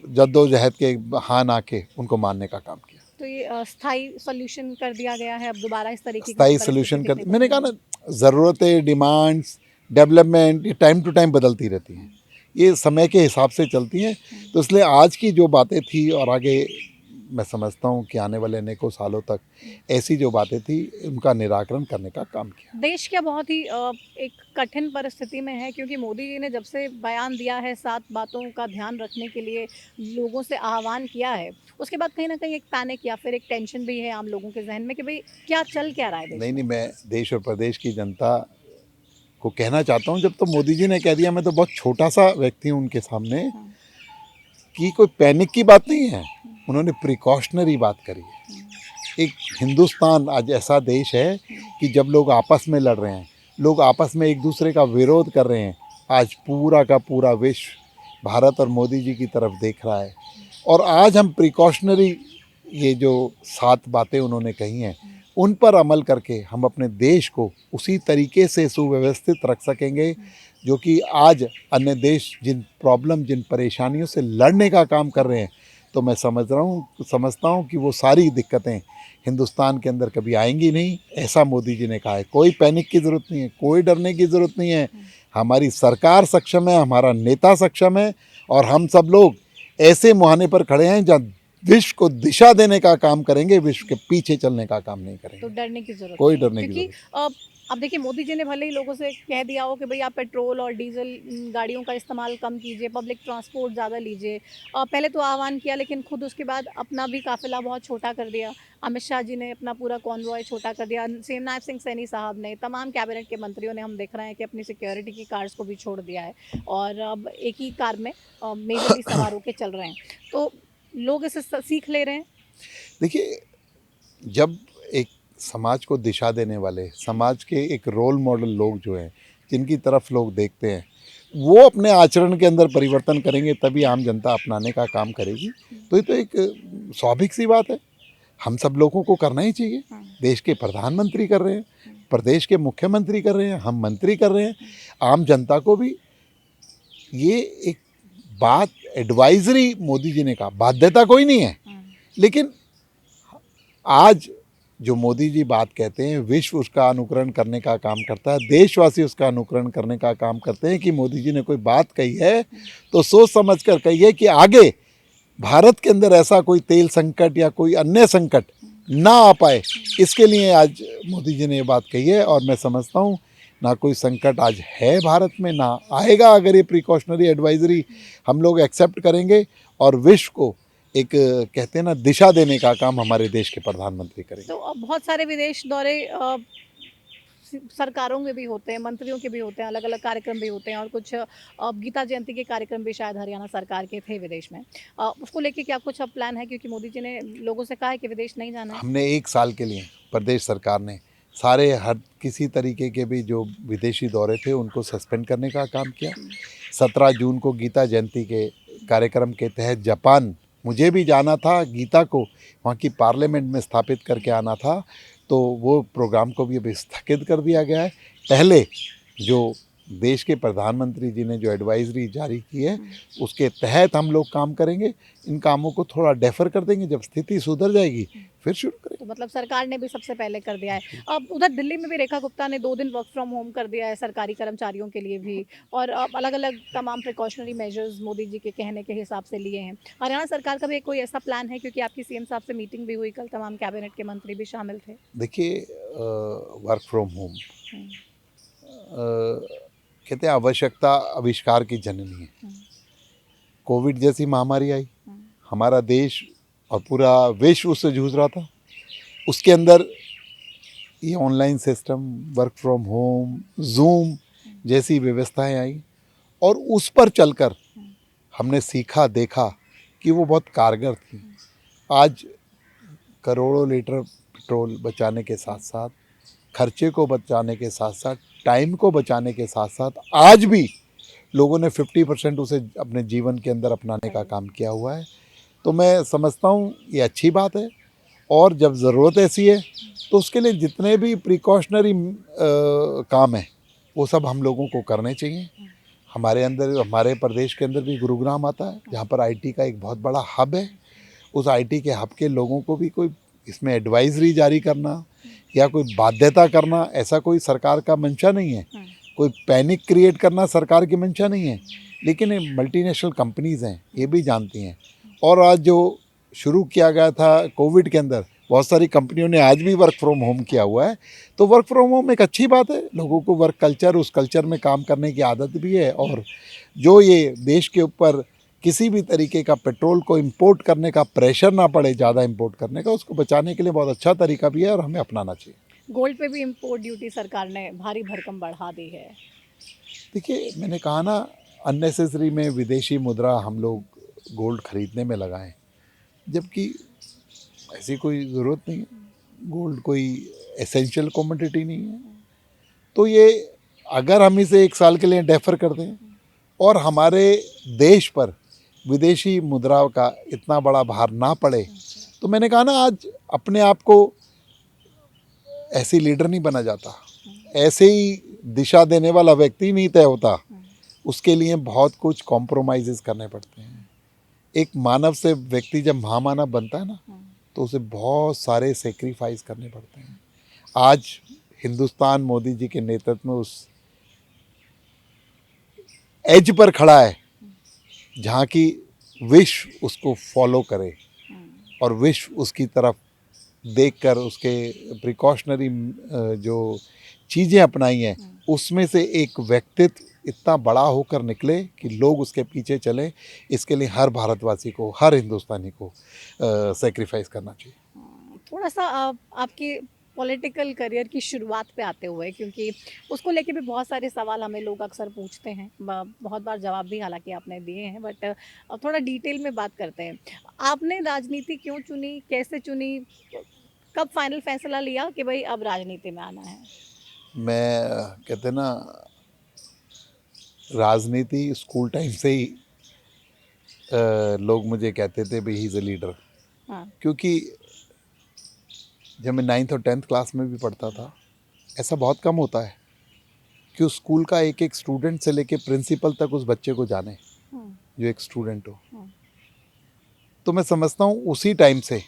जद्दोजहद के, हाँ ना के, उनको मानने का काम किया। तो ये स्थायी सोल्यूशन कर दिया गया है, अब दोबारा इस तरीके की स्थायी परिस्थिति सोल्यूशन कर, देखने को मैंने कहा नहीं ना, ज़रूरतें, डिमांड्स, डेवलपमेंट ये टाइम टू टाइम बदलती रहती हैं, ये समय के हिसाब से चलती हैं। तो इसलिए आज की जो बातें थी और आगे मैं समझता हूँ कि आने वाले अनेकों सालों तक ऐसी जो बातें थी उनका निराकरण करने का काम किया। देश क्या बहुत ही एक कठिन परिस्थिति में है, क्योंकि मोदी जी ने जब से बयान दिया है 7 बातों का ध्यान रखने के लिए लोगों से आह्वान किया है, उसके बाद कहीं ना कहीं एक पैनिक या फिर एक टेंशन भी है आम लोगों के जहन में कि भाई क्या चल क्या रहा है देश नहीं में? नहीं, मैं देश और प्रदेश की जनता को कहना चाहता हूँ, जब तो मोदी जी ने कह दिया, मैं तो बहुत छोटा सा व्यक्ति हूँ उनके सामने, कि कोई पैनिक की बात नहीं है, उन्होंने प्रिकॉशनरी बात करी है। एक हिंदुस्तान आज ऐसा देश है कि जब लोग आपस में लड़ रहे हैं, लोग आपस में एक दूसरे का विरोध कर रहे हैं, आज पूरा का पूरा विश्व भारत और मोदी जी की तरफ देख रहा है। और आज हम प्रिकॉशनरी, ये जो 7 बातें उन्होंने कही हैं, उन पर अमल करके हम अपने देश को उसी तरीके से सुव्यवस्थित रख सकेंगे जो कि आज अन्य देश जिन प्रॉब्लम, जिन परेशानियों से लड़ने का काम कर रहे हैं, तो मैं समझता हूँ कि वो सारी दिक्कतें हिंदुस्तान के अंदर कभी आएंगी नहीं, ऐसा मोदी जी ने कहा है। कोई पैनिक की ज़रूरत नहीं है, कोई डरने की ज़रूरत नहीं है। हमारी सरकार सक्षम है, हमारा नेता सक्षम है, और हम सब लोग ऐसे मुहाने पर खड़े हैं जहाँ विश्व को दिशा देने का काम करेंगे, विश्व के पीछे चलने का काम नहीं करेंगे। तो डरने की जरूरत कोई नहीं है, डरने की क्योंकि अब देखिए मोदी जी ने भले ही लोगों से कह दिया हो कि भाई आप पेट्रोल और डीजल गाड़ियों का इस्तेमाल कम कीजिए, पब्लिक ट्रांसपोर्ट ज़्यादा लीजिए, पहले तो आह्वान किया, लेकिन खुद उसके बाद अपना भी काफिला बहुत छोटा कर दिया। अमित शाह जी ने अपना पूरा कॉन्वॉय छोटा कर दिया, सेमनाथ सिंह सैनी साहब ने, तमाम कैबिनेट के मंत्रियों ने, हम देख रहे हैं कि अपनी सिक्योरिटी की कार्स को भी छोड़ दिया है और अब एक ही कार में मेजरली सवार होकर चल रहे हैं। तो लोग इसे सीख ले रहे हैं। देखिए, जब एक समाज को दिशा देने वाले, समाज के एक रोल मॉडल लोग जो हैं, जिनकी तरफ लोग देखते हैं, वो अपने आचरण के अंदर परिवर्तन करेंगे, तभी आम जनता अपनाने का काम करेगी। तो ये तो एक स्वाभाविक सी बात है, हम सब लोगों को करना ही चाहिए। देश के प्रधानमंत्री कर रहे हैं, प्रदेश के मुख्यमंत्री कर रहे हैं, हम मंत्री कर रहे हैं, आम जनता को भी ये एक बात एडवाइजरी मोदी जी ने कहा, बाध्यता कोई नहीं है, लेकिन आज जो मोदी जी बात कहते हैं, विश्व उसका अनुकरण करने का काम करता है, देशवासी उसका अनुकरण करने का काम करते हैं कि मोदी जी ने कोई बात कही है तो सोच समझ कर कही है कि आगे भारत के अंदर ऐसा कोई तेल संकट या कोई अन्य संकट ना आ पाए, इसके लिए आज मोदी जी ने ये बात कही है। और मैं समझता हूँ ना कोई संकट आज है भारत में, ना आएगा, अगर ये प्रिकॉशनरी एडवाइजरी हम लोग एक्सेप्ट करेंगे और विश्व को एक कहते हैं ना दिशा देने का काम हमारे देश के प्रधानमंत्री करेंगे। तो अब बहुत सारे विदेश दौरे सरकारों के भी होते हैं, मंत्रियों के भी होते हैं, अलग अलग कार्यक्रम भी होते हैं, और कुछ गीता जयंती के कार्यक्रम भी शायद हरियाणा सरकार के थे विदेश में। उसको लेके क्या कुछ अब प्लान है, क्योंकि मोदी जी ने लोगों से कहा है कि विदेश नहीं जाना है? हमने 1 साल के लिए प्रदेश सरकार ने सारे हर किसी तरीके के भी जो विदेशी दौरे थे उनको सस्पेंड करने का काम किया। 17 जून को गीता जयंती के कार्यक्रम के तहत जापान मुझे भी जाना था, गीता को वहाँ की पार्लियामेंट में स्थापित करके आना था, तो वो प्रोग्राम को भी अभी स्थगित कर दिया गया है। पहले जो देश के प्रधानमंत्री जी ने जो एडवाइजरी जारी की है उसके तहत हम लोग काम करेंगे। इन कामों को थोड़ा डेफर कर देंगे, जब स्थिति सुधर जाएगी फिर शुरू करेंगे। तो मतलब सरकार ने भी सबसे पहले कर दिया है। अब उधर दिल्ली में भी रेखा गुप्ता ने 2 दिन वर्क फ्रॉम होम कर दिया है सरकारी कर्मचारियों के लिए भी, और अब अलग-अलग तमाम प्रिकॉशनरी मेजर्स मोदी जी के कहने के हिसाब से लिए हैं। हरियाणा सरकार का भी कोई ऐसा प्लान है, क्योंकि आपकी सीएम साहब से मीटिंग भी हुई कल, तमाम कैबिनेट के मंत्री भी शामिल थे? देखिए, वर्क फ्रॉम होम कहते हैं आवश्यकता आविष्कार की जननी है। हम्म, कोविड जैसी महामारी आई, हम्म, हमारा देश और पूरा विश्व उससे जूझ रहा था। उसके अंदर ये online system, work from home, zoom जैसी व्यवस्थाएं आई और उस पर चलकर हमने सीखा, देखा कि वो बहुत कारगर थी। आज करोड़ों लीटर पेट्रोल बचाने के साथ साथ, खर्चे को बचाने के साथ साथ, टाइम को बचाने के साथ साथ आज भी लोगों ने 50% उसे अपने जीवन के अंदर अपनाने का काम किया हुआ है। तो मैं समझता हूँ ये अच्छी बात है, और जब ज़रूरत ऐसी है तो उसके लिए जितने भी प्रिकॉशनरी काम हैं वो सब हम लोगों को करने चाहिए। हमारे अंदर, हमारे प्रदेश के अंदर भी गुरुग्राम आता है जहाँ पर आईटी का एक बहुत बड़ा हब है। उस आईटी के हब के लोगों को भी कोई इसमें एडवाइजरी जारी करना या कोई बाध्यता करना, ऐसा कोई सरकार का मंशा नहीं है। कोई पैनिक क्रिएट करना सरकार की मंशा नहीं है। लेकिन ये मल्टीनेशनल कंपनीज़ हैं, ये भी जानती हैं। और आज जो शुरू किया गया था कोविड के अंदर, बहुत सारी कंपनियों ने आज भी वर्क फ्रॉम होम किया हुआ है। तो वर्क फ्रॉम होम एक अच्छी बात है। लोगों को वर्क कल्चर, उस कल्चर में काम करने की आदत भी है। और जो ये देश के ऊपर किसी भी तरीके का पेट्रोल को इंपोर्ट करने का प्रेशर ना पड़े, ज़्यादा इंपोर्ट करने का, उसको बचाने के लिए बहुत अच्छा तरीका भी है और हमें अपनाना चाहिए। गोल्ड पे भी इम्पोर्ट ड्यूटी सरकार ने भारी भरकम बढ़ा दी है। देखिए, मैंने कहा ना, अननेसेसरी में विदेशी मुद्रा हम लोग गोल्ड खरीदने में लगाएं, जबकि ऐसी कोई ज़रूरत नहीं है। गोल्ड कोई एसेंशियल कमोडिटी नहीं है। तो ये अगर हम इसे 1 साल के लिए डेफर कर दें और हमारे देश पर विदेशी मुद्रा का इतना बड़ा भार ना पड़े, तो मैंने कहा ना, आज अपने आप को ऐसे लीडर नहीं बना जाता, ऐसे ही दिशा देने वाला व्यक्ति नहीं तय होता। उसके लिए बहुत कुछ कॉम्प्रोमाइज़ करने पड़ते हैं। एक मानव से व्यक्ति जब महामानव बनता है ना, तो उसे बहुत सारे सेक्रीफाइस करने पड़ते हैं। आज हिंदुस्तान मोदी जी के नेतृत्व में उस एज पर खड़ा है जहाँ की विश्व उसको फॉलो करे और विश्व उसकी तरफ देखकर उसके प्रिकॉशनरी जो चीज़ें अपनाई हैं, उसमें से एक व्यक्तित्व इतना बड़ा होकर निकले कि लोग उसके पीछे चलें। इसके लिए हर भारतवासी को, हर हिंदुस्तानी को सेक्रीफाइस करना चाहिए। थोड़ा सा आपकी पॉलिटिकल करियर की शुरुआत पे आते हुए, क्योंकि उसको लेके भी बहुत सारे सवाल हमें लोग अक्सर पूछते हैं, बहुत बार जवाब भी हालांकि आपने दिए हैं, बट थोड़ा डिटेल में बात करते हैं। आपने राजनीति क्यों चुनी, कैसे चुनी, कब फाइनल फैसला लिया कि भाई अब राजनीति में आना है? मैं कहते ना, राजनीति स्कूल टाइम से ही लोग मुझे कहते थे भाई ही इज़ अ लीडर। हाँ। क्योंकि जब मैं 9th और 10th क्लास में भी पढ़ता था, ऐसा बहुत कम होता है कि उस स्कूल का एक एक स्टूडेंट से लेके प्रिंसिपल तक उस बच्चे को जाने, जो एक स्टूडेंट हो। तो मैं समझता हूँ उसी टाइम से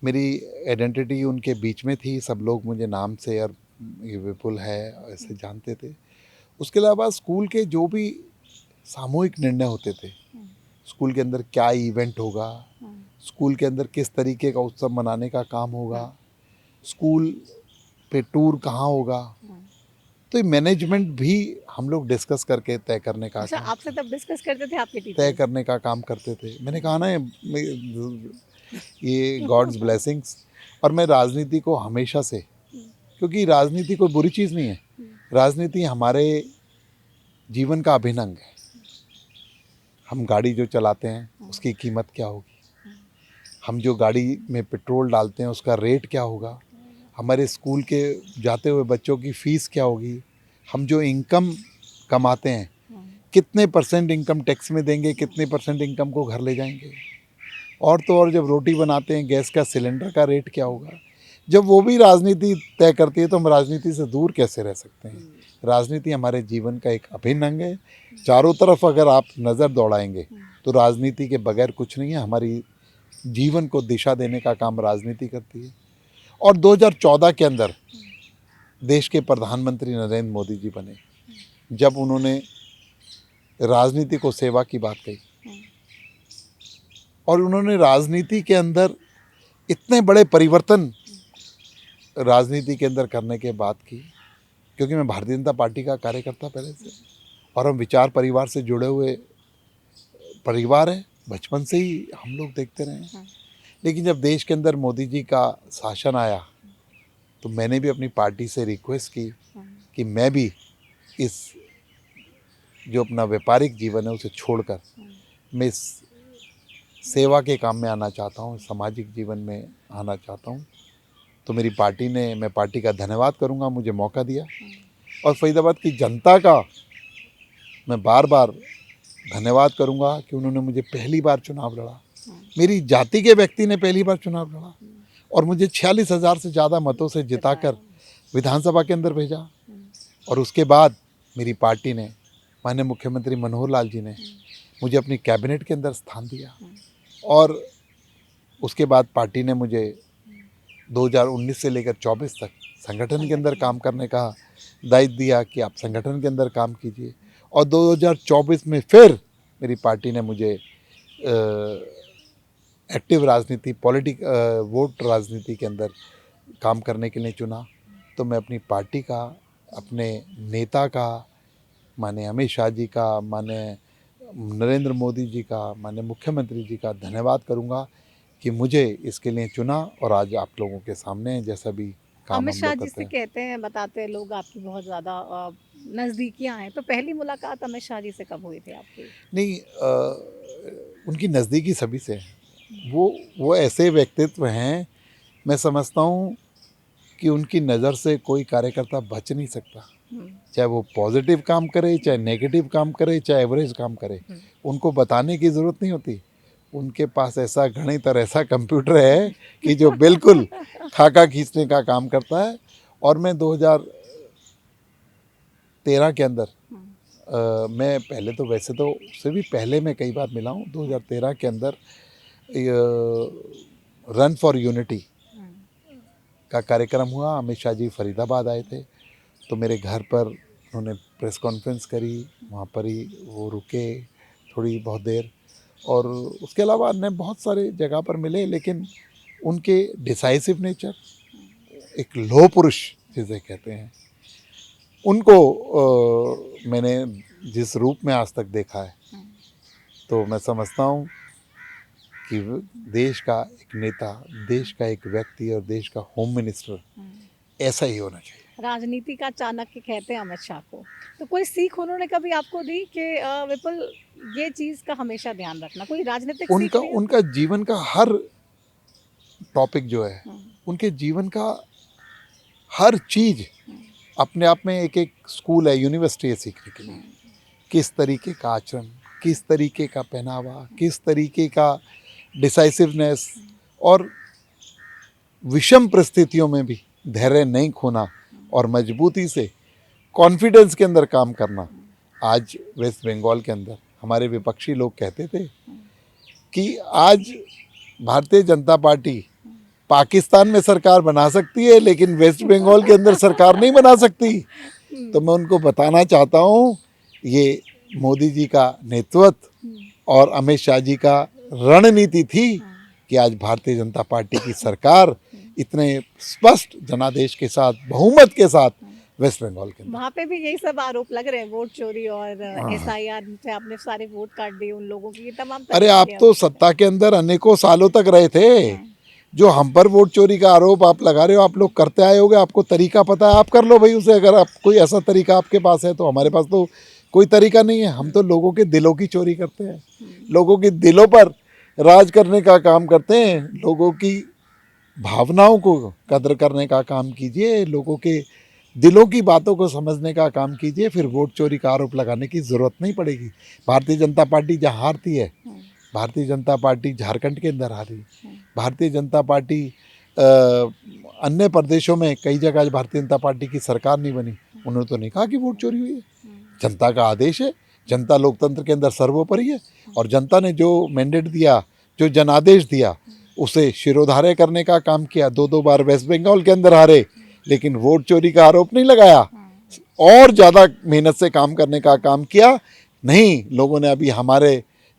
मेरी आइडेंटिटी उनके बीच में थी। सब लोग मुझे नाम से और ये विपुल है ऐसे जानते थे। उसके अलावा स्कूल के जो भी सामूहिक निर्णय होते थे, स्कूल के अंदर क्या इवेंट होगा, स्कूल के अंदर किस तरीके का उत्सव मनाने का काम होगा, स्कूल पे टूर कहाँ होगा, तो ये मैनेजमेंट भी हम लोग डिस्कस करके तय करने का अच्छा, आपसे तब डिस्कस करते थे आपके टीचर? तय करने का काम करते थे। मैंने कहा ना, ये गॉड्स ब्लेसिंग्स। और मैं राजनीति को हमेशा से, क्योंकि राजनीति कोई बुरी चीज़ नहीं है, राजनीति हमारे जीवन का अभिन्न अंग है। हम गाड़ी जो चलाते हैं उसकी कीमत क्या होगी, हम जो गाड़ी में पेट्रोल डालते हैं उसका रेट क्या होगा, हमारे स्कूल के जाते हुए बच्चों की फ़ीस क्या होगी, हम जो इनकम कमाते हैं कितने % इनकम टैक्स में देंगे, कितने % इनकम को घर ले जाएंगे, और तो और जब रोटी बनाते हैं गैस का सिलेंडर का रेट क्या होगा। जब वो भी राजनीति तय करती है तो हम राजनीति से दूर कैसे रह सकते हैं। राजनीति हमारे जीवन का एक अभिन्न अंग है। चारों तरफ अगर आप नज़र दौड़ाएंगे तो राजनीति के बगैर कुछ नहीं है। हमारी जीवन को दिशा देने का काम राजनीति करती है। और 2014 के अंदर देश के प्रधानमंत्री नरेंद्र मोदी जी बने, जब उन्होंने राजनीति को सेवा की बात कही और उन्होंने राजनीति के अंदर इतने बड़े परिवर्तन राजनीति के अंदर करने के बात की, क्योंकि मैं भारतीय जनता पार्टी का कार्यकर्ता पहले से और हम विचार परिवार से जुड़े हुए परिवार हैं, बचपन से ही हम लोग देखते रहे हैं। लेकिन जब देश के अंदर मोदी जी का शासन आया तो मैंने भी अपनी पार्टी से रिक्वेस्ट की कि मैं भी इस जो अपना व्यापारिक जीवन है उसे छोड़कर मैं इस सेवा के काम में आना चाहता हूँ, सामाजिक जीवन में आना चाहता हूँ। तो मेरी पार्टी ने, मैं पार्टी का धन्यवाद करूँगा, मुझे मौका दिया और फरीदाबाद की जनता का मैं बार बार धन्यवाद करूँगा कि उन्होंने मुझे पहली बार चुनाव लड़ा। मेरी जाति के व्यक्ति ने पहली बार चुनाव लड़ा और मुझे 46,000 से ज़्यादा मतों से जिताकर विधानसभा के अंदर भेजा। और उसके बाद मेरी पार्टी ने, माननीय मुख्यमंत्री मनोहर लाल जी ने मुझे अपनी कैबिनेट के अंदर स्थान दिया और उसके बाद पार्टी ने मुझे 2019 से लेकर 24 तक संगठन के अंदर काम करने का दायित्व दिया कि आप संगठन के अंदर काम कीजिए। और 2024 में फिर मेरी पार्टी ने मुझे एक्टिव राजनीति, वोट राजनीति के अंदर काम करने के लिए चुना। तो मैं अपनी पार्टी का, अपने नेता का, माननीय अमित शाह जी का, माननीय नरेंद्र मोदी जी का, माननीय मुख्यमंत्री जी का धन्यवाद करूंगा कि मुझे इसके लिए चुना और आज आप लोगों के सामने जैसा भी काम अमित हम शाह लोग जी करते से हैं। कहते हैं, बताते हैं लोग आपकी बहुत ज़्यादा नज़दीकियाँ हैं। तो पहली मुलाकात अमित शाह जी से कब हुई थी आपकी? नहीं, उनकी नज़दीकी सभी से है। वो ऐसे व्यक्तित्व हैं, मैं समझता हूँ कि उनकी नज़र से कोई कार्यकर्ता बच नहीं सकता, चाहे वो पॉजिटिव काम करे, चाहे नेगेटिव काम करे, चाहे एवरेज काम करे। उनको बताने की ज़रूरत नहीं होती। उनके पास ऐसा गणित और ऐसा कंप्यूटर है कि जो बिल्कुल खाका खींचने का काम करता है। और मैं 2013 के अंदर मैं पहले तो, वैसे तो उससे भी पहले मैं कई बार मिला हूँ। 2013 के अंदर रन फॉर यूनिटी का कार्यक्रम हुआ। अमित शाह जी फरीदाबाद आए थे तो मेरे घर पर उन्होंने प्रेस कॉन्फ्रेंस करी, वहाँ पर ही वो रुके थोड़ी बहुत देर। और उसके अलावा अन्य बहुत सारे जगह पर मिले, लेकिन उनके डिसाइसिव नेचर, एक लौह पुरुष जिसे कहते हैं, उनको मैंने जिस रूप में आज तक देखा है, तो मैं समझता हूँ कि देश का एक नेता, देश का एक व्यक्ति और देश का होम मिनिस्टर ऐसा ही होना चाहिए। राजनीति का चाणक्य कहते हैं अमित शाह को। तो कोई सीख उन्होंने कभी आपको दी कि विपुल, ये चीज़ का हमेशा ध्यान रखना, कोई राजनीतिक सीख दी है? उनका जीवन का हर टॉपिक जो है, उनके जीवन का हर चीज़ अपने आप में एक एक स्कूल है, यूनिवर्सिटी है सीखने के लिए। किस तरीके का आचरण, किस तरीके का पहनावा, किस तरीके का डिसाइसिवनेस और विषम परिस्थितियों में भी धैर्य नहीं खोना और मजबूती से कॉन्फिडेंस के अंदर काम करना। आज वेस्ट बंगाल के अंदर हमारे विपक्षी लोग कहते थे कि आज भारतीय जनता पार्टी पाकिस्तान में सरकार बना सकती है लेकिन वेस्ट बंगाल के अंदर सरकार नहीं बना सकती। तो मैं उनको बताना चाहता हूँ, ये मोदी जी का नेतृत्व और अमित शाह जी का रणनीति थी कि आज भारतीय जनता पार्टी की सरकार इतने स्पष्ट जनादेश के साथ, बहुमत के साथ वेस्ट बंगाल के अंदर। वहाँ पे भी यही सब आरोप लग रहे हैं, वोट चोरी और SIR से आपने सारे वोट काट दिए उन लोगों की, ये तमाम अरे आप तो सत्ता के अंदर अनेकों सालों तक रहे थे, जो हम पर वोट चोरी का आरोप आप लगा रहे हो, आप लोग करते आए होगे, आपको तरीका पता है, आप कर लो भाई उसे। अगर आप कोई ऐसा तरीका आपके पास है तो हमारे पास तो कोई तरीका नहीं है। हम तो लोगों के दिलों की चोरी करते हैं, लोगों के दिलों पर राज करने का काम करते हैं। लोगों की भावनाओं को कदर करने का काम कीजिए, लोगों के दिलों की बातों को समझने का काम कीजिए, फिर वोट चोरी का आरोप लगाने की ज़रूरत नहीं पड़ेगी। भारतीय जनता पार्टी जहाँ हारती है, भारतीय जनता पार्टी झारखंड के अंदर हारी, भारतीय जनता पार्टी अन्य प्रदेशों में कई जगह भारतीय जनता पार्टी की सरकार नहीं बनी, उन्होंने तो नहीं कहा कि वोट चोरी हुई है। जनता का आदेश है, जनता लोकतंत्र के अंदर सर्वोपरि है और जनता ने जो मैंडेट दिया, जो जनादेश दिया, उसे शिरोधार्य करने का काम किया। 2 बार वेस्ट बंगाल के अंदर हारे, लेकिन वोट चोरी का आरोप नहीं लगाया, और ज़्यादा मेहनत से काम करने का काम किया। नहीं, लोगों ने अभी हमारे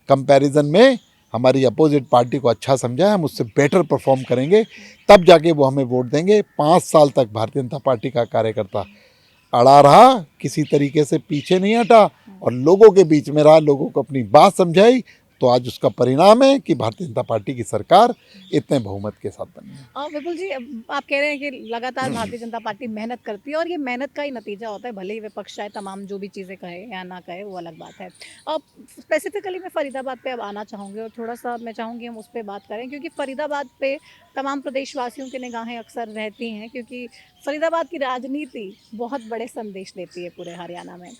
कंपैरिजन में हमारी अपोजिट पार्टी को अच्छा समझा है, हम उससे बेटर परफॉर्म करेंगे, तब जाके वो हमें वोट देंगे। 5 साल तक भारतीय जनता पार्टी का कार्यकर्ता अड़ा रहा, किसी तरीके से पीछे नहीं हटा और लोगों के बीच में रहा, लोगों को अपनी बात समझाई, तो आज उसका परिणाम है कि भारतीय जनता पार्टी की सरकार इतने बहुमत के साथ बनी है। विपुल जी, अब आप कह रहे हैं कि लगातार भारतीय जनता पार्टी मेहनत करती है और ये मेहनत का ही नतीजा होता है, भले ही विपक्ष चाहे तमाम जो भी चीज़ें कहे या ना कहे, वो अलग बात है। अब स्पेसिफिकली मैं फरीदाबाद पे अब आना चाहूँगी और थोड़ा सा मैं चाहूँगी हम उस पर बात करें, क्योंकि फरीदाबाद पे तमाम प्रदेशवासियों की निगाहें अक्सर रहती हैं, क्योंकि फरीदाबाद की राजनीति बहुत बड़े संदेश देती है पूरे हरियाणा में।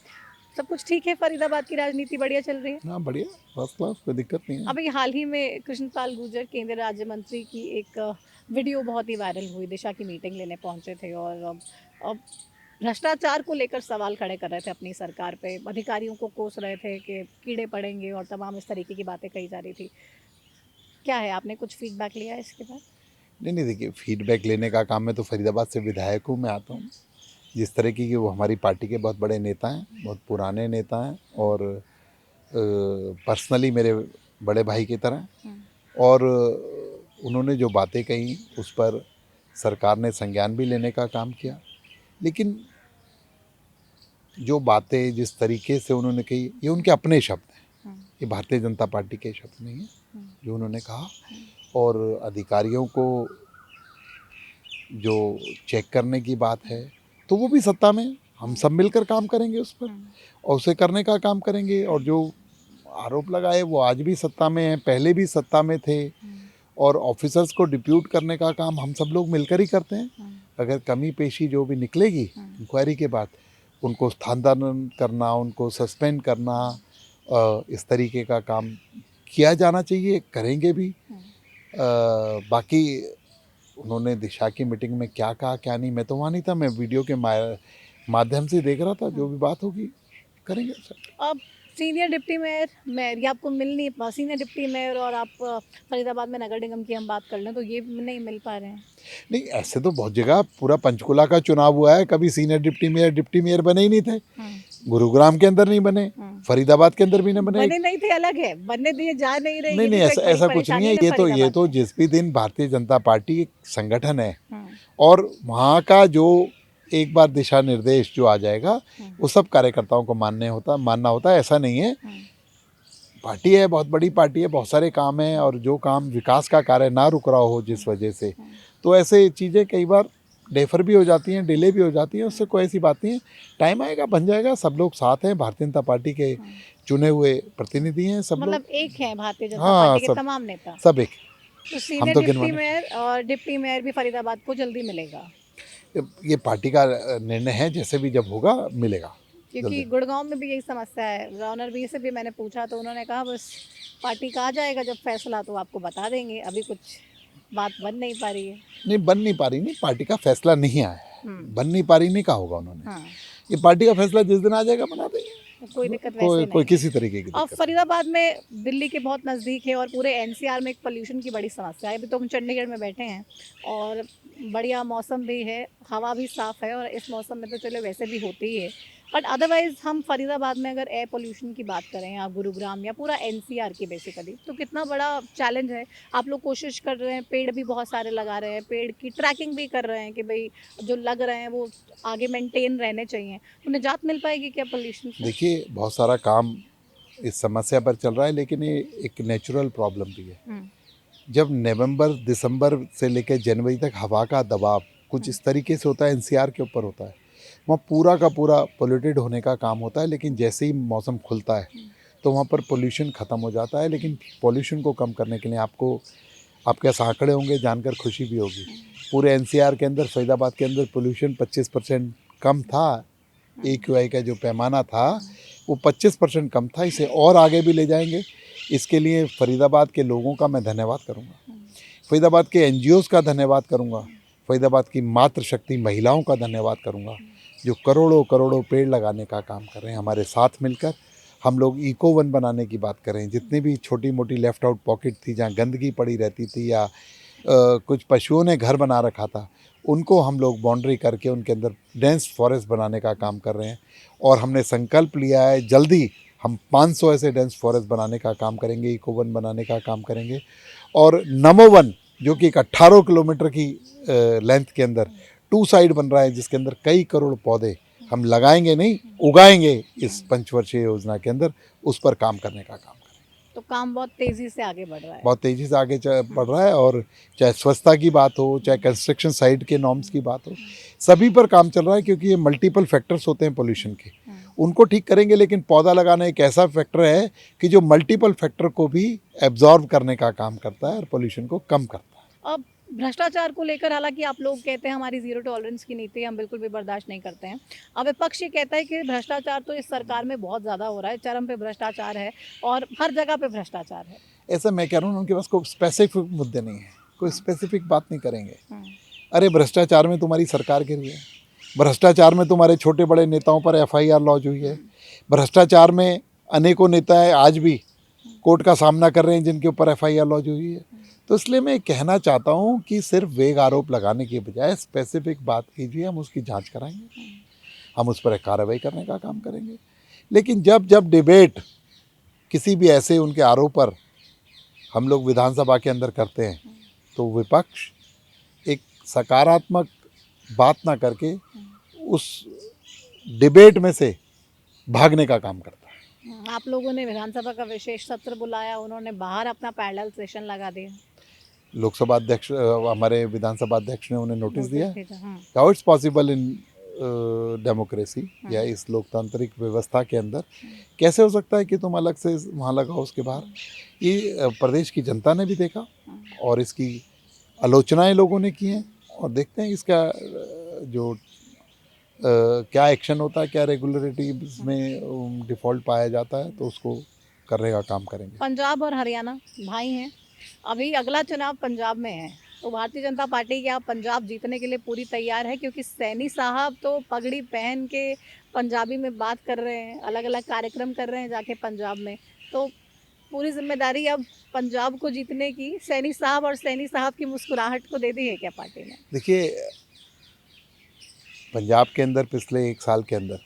सब कुछ ठीक है, फरीदाबाद की राजनीति बढ़िया चल रही है? हाँ, बढ़िया, फर्स्ट क्लास, कोई दिक्कत नहीं है। अभी हाल ही में कृष्णपाल गुर्जर केंद्रीय राज्य मंत्री की एक वीडियो बहुत ही वायरल हुई, दिशा की मीटिंग लेने पहुंचे थे और अब भ्रष्टाचार को लेकर सवाल खड़े कर रहे थे अपनी सरकार पे, अधिकारियों को कोस रहे थे कि कीड़े पड़ेंगे और तमाम इस तरीके की बातें कही जा रही थी। क्या है, आपने कुछ फीडबैक लिया है इसके बाद? नहीं, देखिए, फीडबैक लेने का काम, मैं तो फरीदाबाद से विधायक हूँ, मैं आता हूँ। जिस तरीके की वो हमारी पार्टी के बहुत बड़े नेता हैं, बहुत पुराने नेता हैं और पर्सनली मेरे बड़े भाई की तरह, और उन्होंने जो बातें कही उस पर सरकार ने संज्ञान भी लेने का काम किया। लेकिन जो बातें जिस तरीके से उन्होंने कही, ये उनके अपने शब्द हैं, ये भारतीय जनता पार्टी के शब्द नहीं हैं जो उन्होंने कहा। और अधिकारियों को जो चेक करने की बात है, तो वो भी सत्ता में, हम सब मिलकर काम करेंगे उस पर और उसे करने का काम करेंगे। और जो आरोप लगाए वो आज भी सत्ता में हैं, पहले भी सत्ता में थे, और ऑफिसर्स को डिप्यूट करने का काम हम सब लोग मिलकर ही करते हैं। अगर कमी पेशी जो भी निकलेगी इंक्वायरी के बाद, उनको स्थानांतरण करना, उनको सस्पेंड करना, इस तरीके का काम किया जाना चाहिए, करेंगे भी। बाकी उन्होंने दिशा की मीटिंग में क्या कहा क्या नहीं, मैं तो वहाँ नहीं था, मैं वीडियो के माध्यम से देख रहा था। जो भी बात होगी करेंगे सर। अब सीनियर डिप्टी मेयर ये आपको मिल नहीं पा, सीनियर डिप्टी मेयर और आप फरीदाबाद में नगर निगम की हम बात कर लें तो ये नहीं मिल पा रहे हैं। नहीं, ऐसे तो बहुत जगह पूरा पंचकुला का चुनाव हुआ है, कभी सीनियर डिप्टी मेयर बने ही नहीं थे। गुरुग्राम के अंदर नहीं बने, फरीदाबाद के अंदर भी नहीं बने। बने नहीं थे अलग है, बनने दिए जा नहीं रहे। नहीं, ऐसा कुछ नहीं है। ये तो जिस भी दिन भारतीय जनता पार्टी एक संगठन है और वहाँ का जो एक बार दिशा निर्देश जो आ जाएगा वो सब कार्यकर्ताओं को मानना होता है। ऐसा नहीं है, पार्टी है, बहुत बड़ी पार्टी है, बहुत सारे काम हैं, और जो काम विकास का कार्य ना रुक रहा हो जिस वजह से, तो ऐसे चीज़ें कई बार डेफर भी हो जाती हैं, डिले भी हो जाती हैं। उससे कोई ऐसी बात नहीं है, टाइम आएगा, बन जाएगा। सब लोग साथ हैं, भारतीय जनता पार्टी के चुने हुए प्रतिनिधि हैं सब लोग। मतलब एक है भारतीय जनता पार्टी के तमाम नेता, सब एक। तो सीनियर डिप्टी मेयर और डिप्टी मेयर भी फरीदाबाद को जल्दी मिलेगा? ये पार्टी का निर्णय है, जैसे भी जब होगा मिलेगा। क्योंकि गुड़गांव में भी यही समस्या है, रॉनरवीर से भी मैंने पूछा तो उन्होंने कहा बस पार्टी का आ जाएगा जब फैसला तो आपको बता देंगे, अभी कुछ बात बन नहीं पा रही है। नहीं, बन नहीं पा रही, नहीं, पार्टी का फैसला नहीं आया है, बन नहीं पा रही नहीं कहा होगा उन्होंने। ये पार्टी का फैसला जिस दिन आ जाएगा बना देंगे, कोई दिक्कत वैसे नहीं। कोई किसी तरीके की अब फरीदाबाद में दिल्ली के बहुत नज़दीक है और पूरे एनसीआर में एक पोल्यूशन की बड़ी समस्या है। अभी तो हम चंडीगढ़ में बैठे हैं और बढ़िया मौसम भी है, हवा भी साफ़ है, और इस मौसम में तो चलो वैसे भी होती ही है, बट अदरवाइज़ हम फरीदाबाद में अगर एयर पोल्यूशन की बात करें या गुरुग्राम या पूरा एनसीआर की बेसिकली, तो कितना बड़ा चैलेंज है। आप लोग कोशिश कर रहे हैं, पेड़ भी बहुत सारे लगा रहे हैं, पेड़ की ट्रैकिंग भी कर रहे हैं कि भाई जो लग रहे हैं वो आगे मेंटेन रहने चाहिए, तो निजात मिल पाएगी क्या पोल्यूशन से? देखिए, बहुत सारा काम इस समस्या पर चल रहा है, लेकिन ये एक नेचुरल प्रॉब्लम भी है। जब नवंबर दिसंबर से लेकर जनवरी तक हवा का दबाव कुछ इस तरीके से होता है, एनसीआर के ऊपर होता है, वहाँ पूरा का पूरा पोल्यूटेड होने का काम होता है। लेकिन जैसे ही मौसम खुलता है तो वहाँ पर पोल्यूशन ख़त्म हो जाता है। लेकिन पोल्यूशन को कम करने के लिए आपके आंकड़े होंगे, जानकर खुशी भी होगी, पूरे एनसीआर के अंदर, फरीदाबाद के अंदर पोल्यूशन 25% कम था। AQI का जो पैमाना था वो 25% कम था। इसे और आगे भी ले जाएंगे। इसके लिए फरीदाबाद के लोगों का मैं धन्यवाद करूँगा, फरीदाबाद के NGOs का धन्यवाद करूँगा, फरीदाबाद की मातृशक्ति महिलाओं का धन्यवाद करूँगा, जो करोड़ों करोड़ों पेड़ लगाने का काम कर रहे हैं हमारे साथ मिलकर। हम लोग इको वन बनाने की बात कर रहे हैं। जितनी भी छोटी मोटी लेफ्ट आउट पॉकेट थी जहाँ गंदगी पड़ी रहती थी या कुछ पशुओं ने घर बना रखा था, उनको हम लोग बाउंड्री करके उनके अंदर डेंस फॉरेस्ट बनाने का काम कर रहे हैं। और हमने संकल्प लिया है जल्दी हम 500 ऐसे डेंस फॉरेस्ट बनाने का काम करेंगे, इको वन बनाने का काम करेंगे। और नमो वन जो कि एक 18 किलोमीटर की लेंथ के अंदर 2 साइड बन रहा है, जिसके अंदर कई करोड़ पौधे हम लगाएंगे नहीं, उगाएंगे इस पंचवर्षीय योजना के अंदर, उस पर काम करने का काम करें। तो काम बहुत तेजी से आगे बढ़ रहा है। बहुत तेज़ी से आगे बढ़ रहा है। और चाहे स्वच्छता की बात हो, चाहे कंस्ट्रक्शन साइट के नॉर्म्स की बात हो, सभी पर काम चल रहा है। क्योंकि ये मल्टीपल फैक्टर्स होते हैं पोल्यूशन के, उनको ठीक करेंगे। लेकिन पौधा लगाना एक ऐसा फैक्टर है कि जो मल्टीपल फैक्टर को भी एब्जॉर्ब करने का काम करता है और पोल्यूशन को कम करता है। अब भ्रष्टाचार को लेकर हालांकि आप लोग कहते हैं हमारी जीरो टॉलरेंस की नीति है, हम बिल्कुल भी बर्दाश्त नहीं करते हैं। अब विपक्ष ये कहता है कि भ्रष्टाचार तो इस सरकार में बहुत ज़्यादा हो रहा है, चरम पे भ्रष्टाचार है और हर जगह पे भ्रष्टाचार है। ऐसा मैं कह रहा हूँ, उनके पास कोई स्पेसिफिक मुद्दे नहीं है, कोई स्पेसिफिक बात नहीं करेंगे। हम्म, अरे भ्रष्टाचार में तुम्हारी सरकार गिरी है, भ्रष्टाचार में तुम्हारे छोटे बड़े नेताओं पर एफआईआर लॉन्च हुई है, भ्रष्टाचार में अनेकों नेता आज भी कोर्ट का सामना कर रहे हैं जिनके ऊपर एफआईआर लॉन्च हुई है। तो इसलिए मैं कहना चाहता हूँ कि सिर्फ वेग आरोप लगाने के बजाय स्पेसिफिक बात कीजिए, हम उसकी जांच कराएंगे, हम उस पर कार्रवाई करने का काम करेंगे। लेकिन जब जब डिबेट किसी भी ऐसे उनके आरोप पर हम लोग विधानसभा के अंदर करते हैं, तो विपक्ष एक सकारात्मक बात ना करके उस डिबेट में से भागने का काम करता है। आप लोगों ने विधानसभा का विशेष सत्र बुलाया, उन्होंने बाहर अपना पैरेलल सेशन लगा दिया। लोकसभा अध्यक्ष हमारे विधानसभा अध्यक्ष ने उन्हें नोटिस दिया। भेजा, हाँ। How it's possible in democracy या इस लोकतांत्रिक व्यवस्था के अंदर कैसे हो सकता है कि तुम अलग से वहाँ लगाओ उसके बाहर। ये प्रदेश की जनता ने भी देखा और इसकी आलोचनाएं लोगों ने की हैं, और देखते हैं इसका जो क्या एक्शन होता है, क्या रेगुलरिटी में डिफ़ॉल्ट पाया जाता है, तो उसको करने का काम करेंगे। पंजाब और हरियाणा भाई हैं, अभी अगला चुनाव पंजाब में है, तो भारतीय जनता पार्टी क्या पंजाब जीतने के लिए पूरी तैयार है? क्योंकि सैनी साहब तो पगड़ी पहन के पंजाबी में बात कर रहे हैं, अलग अलग कार्यक्रम कर रहे हैं जाके पंजाब में, तो पूरी जिम्मेदारी अब पंजाब को जीतने की सैनी साहब और सैनी साहब की मुस्कुराहट को दे दी है क्या पार्टी ने? देखिए, पंजाब के अंदर पिछले 1 साल के अंदर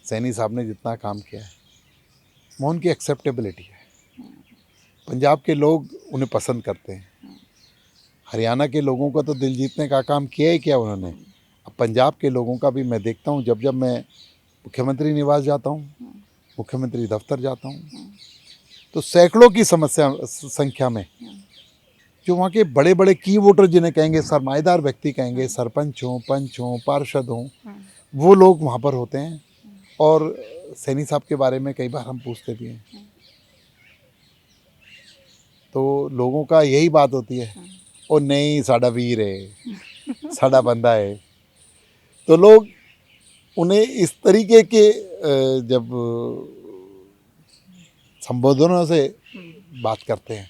सैनी साहब ने जितना काम किया है, वो उनकी एक्सेप्टेबिलिटी है। पंजाब के लोग उन्हें पसंद करते हैं। हरियाणा के लोगों का तो दिल जीतने का काम किया ही किया उन्होंने। अब पंजाब के लोगों का भी मैं देखता हूँ, जब जब मैं मुख्यमंत्री निवास जाता हूँ, मुख्यमंत्री दफ्तर जाता हूँ, तो सैकड़ों की संख्या में जो वहाँ के बड़े बड़े की वोटर जिन्हें कहेंगे, सरमाएदार व्यक्ति कहेंगे, सरपंच हों, पंच हों, पार्षद हों, वो लोग वहाँ पर होते हैं। और सैनी साहब के बारे में कई बार हम पूछते भी हैं, तो लोगों का यही बात होती है, ओ नहीं साड़ा वीर है, साड़ा बंदा है। तो लोग उन्हें इस तरीके के जब संबोधनों से बात करते हैं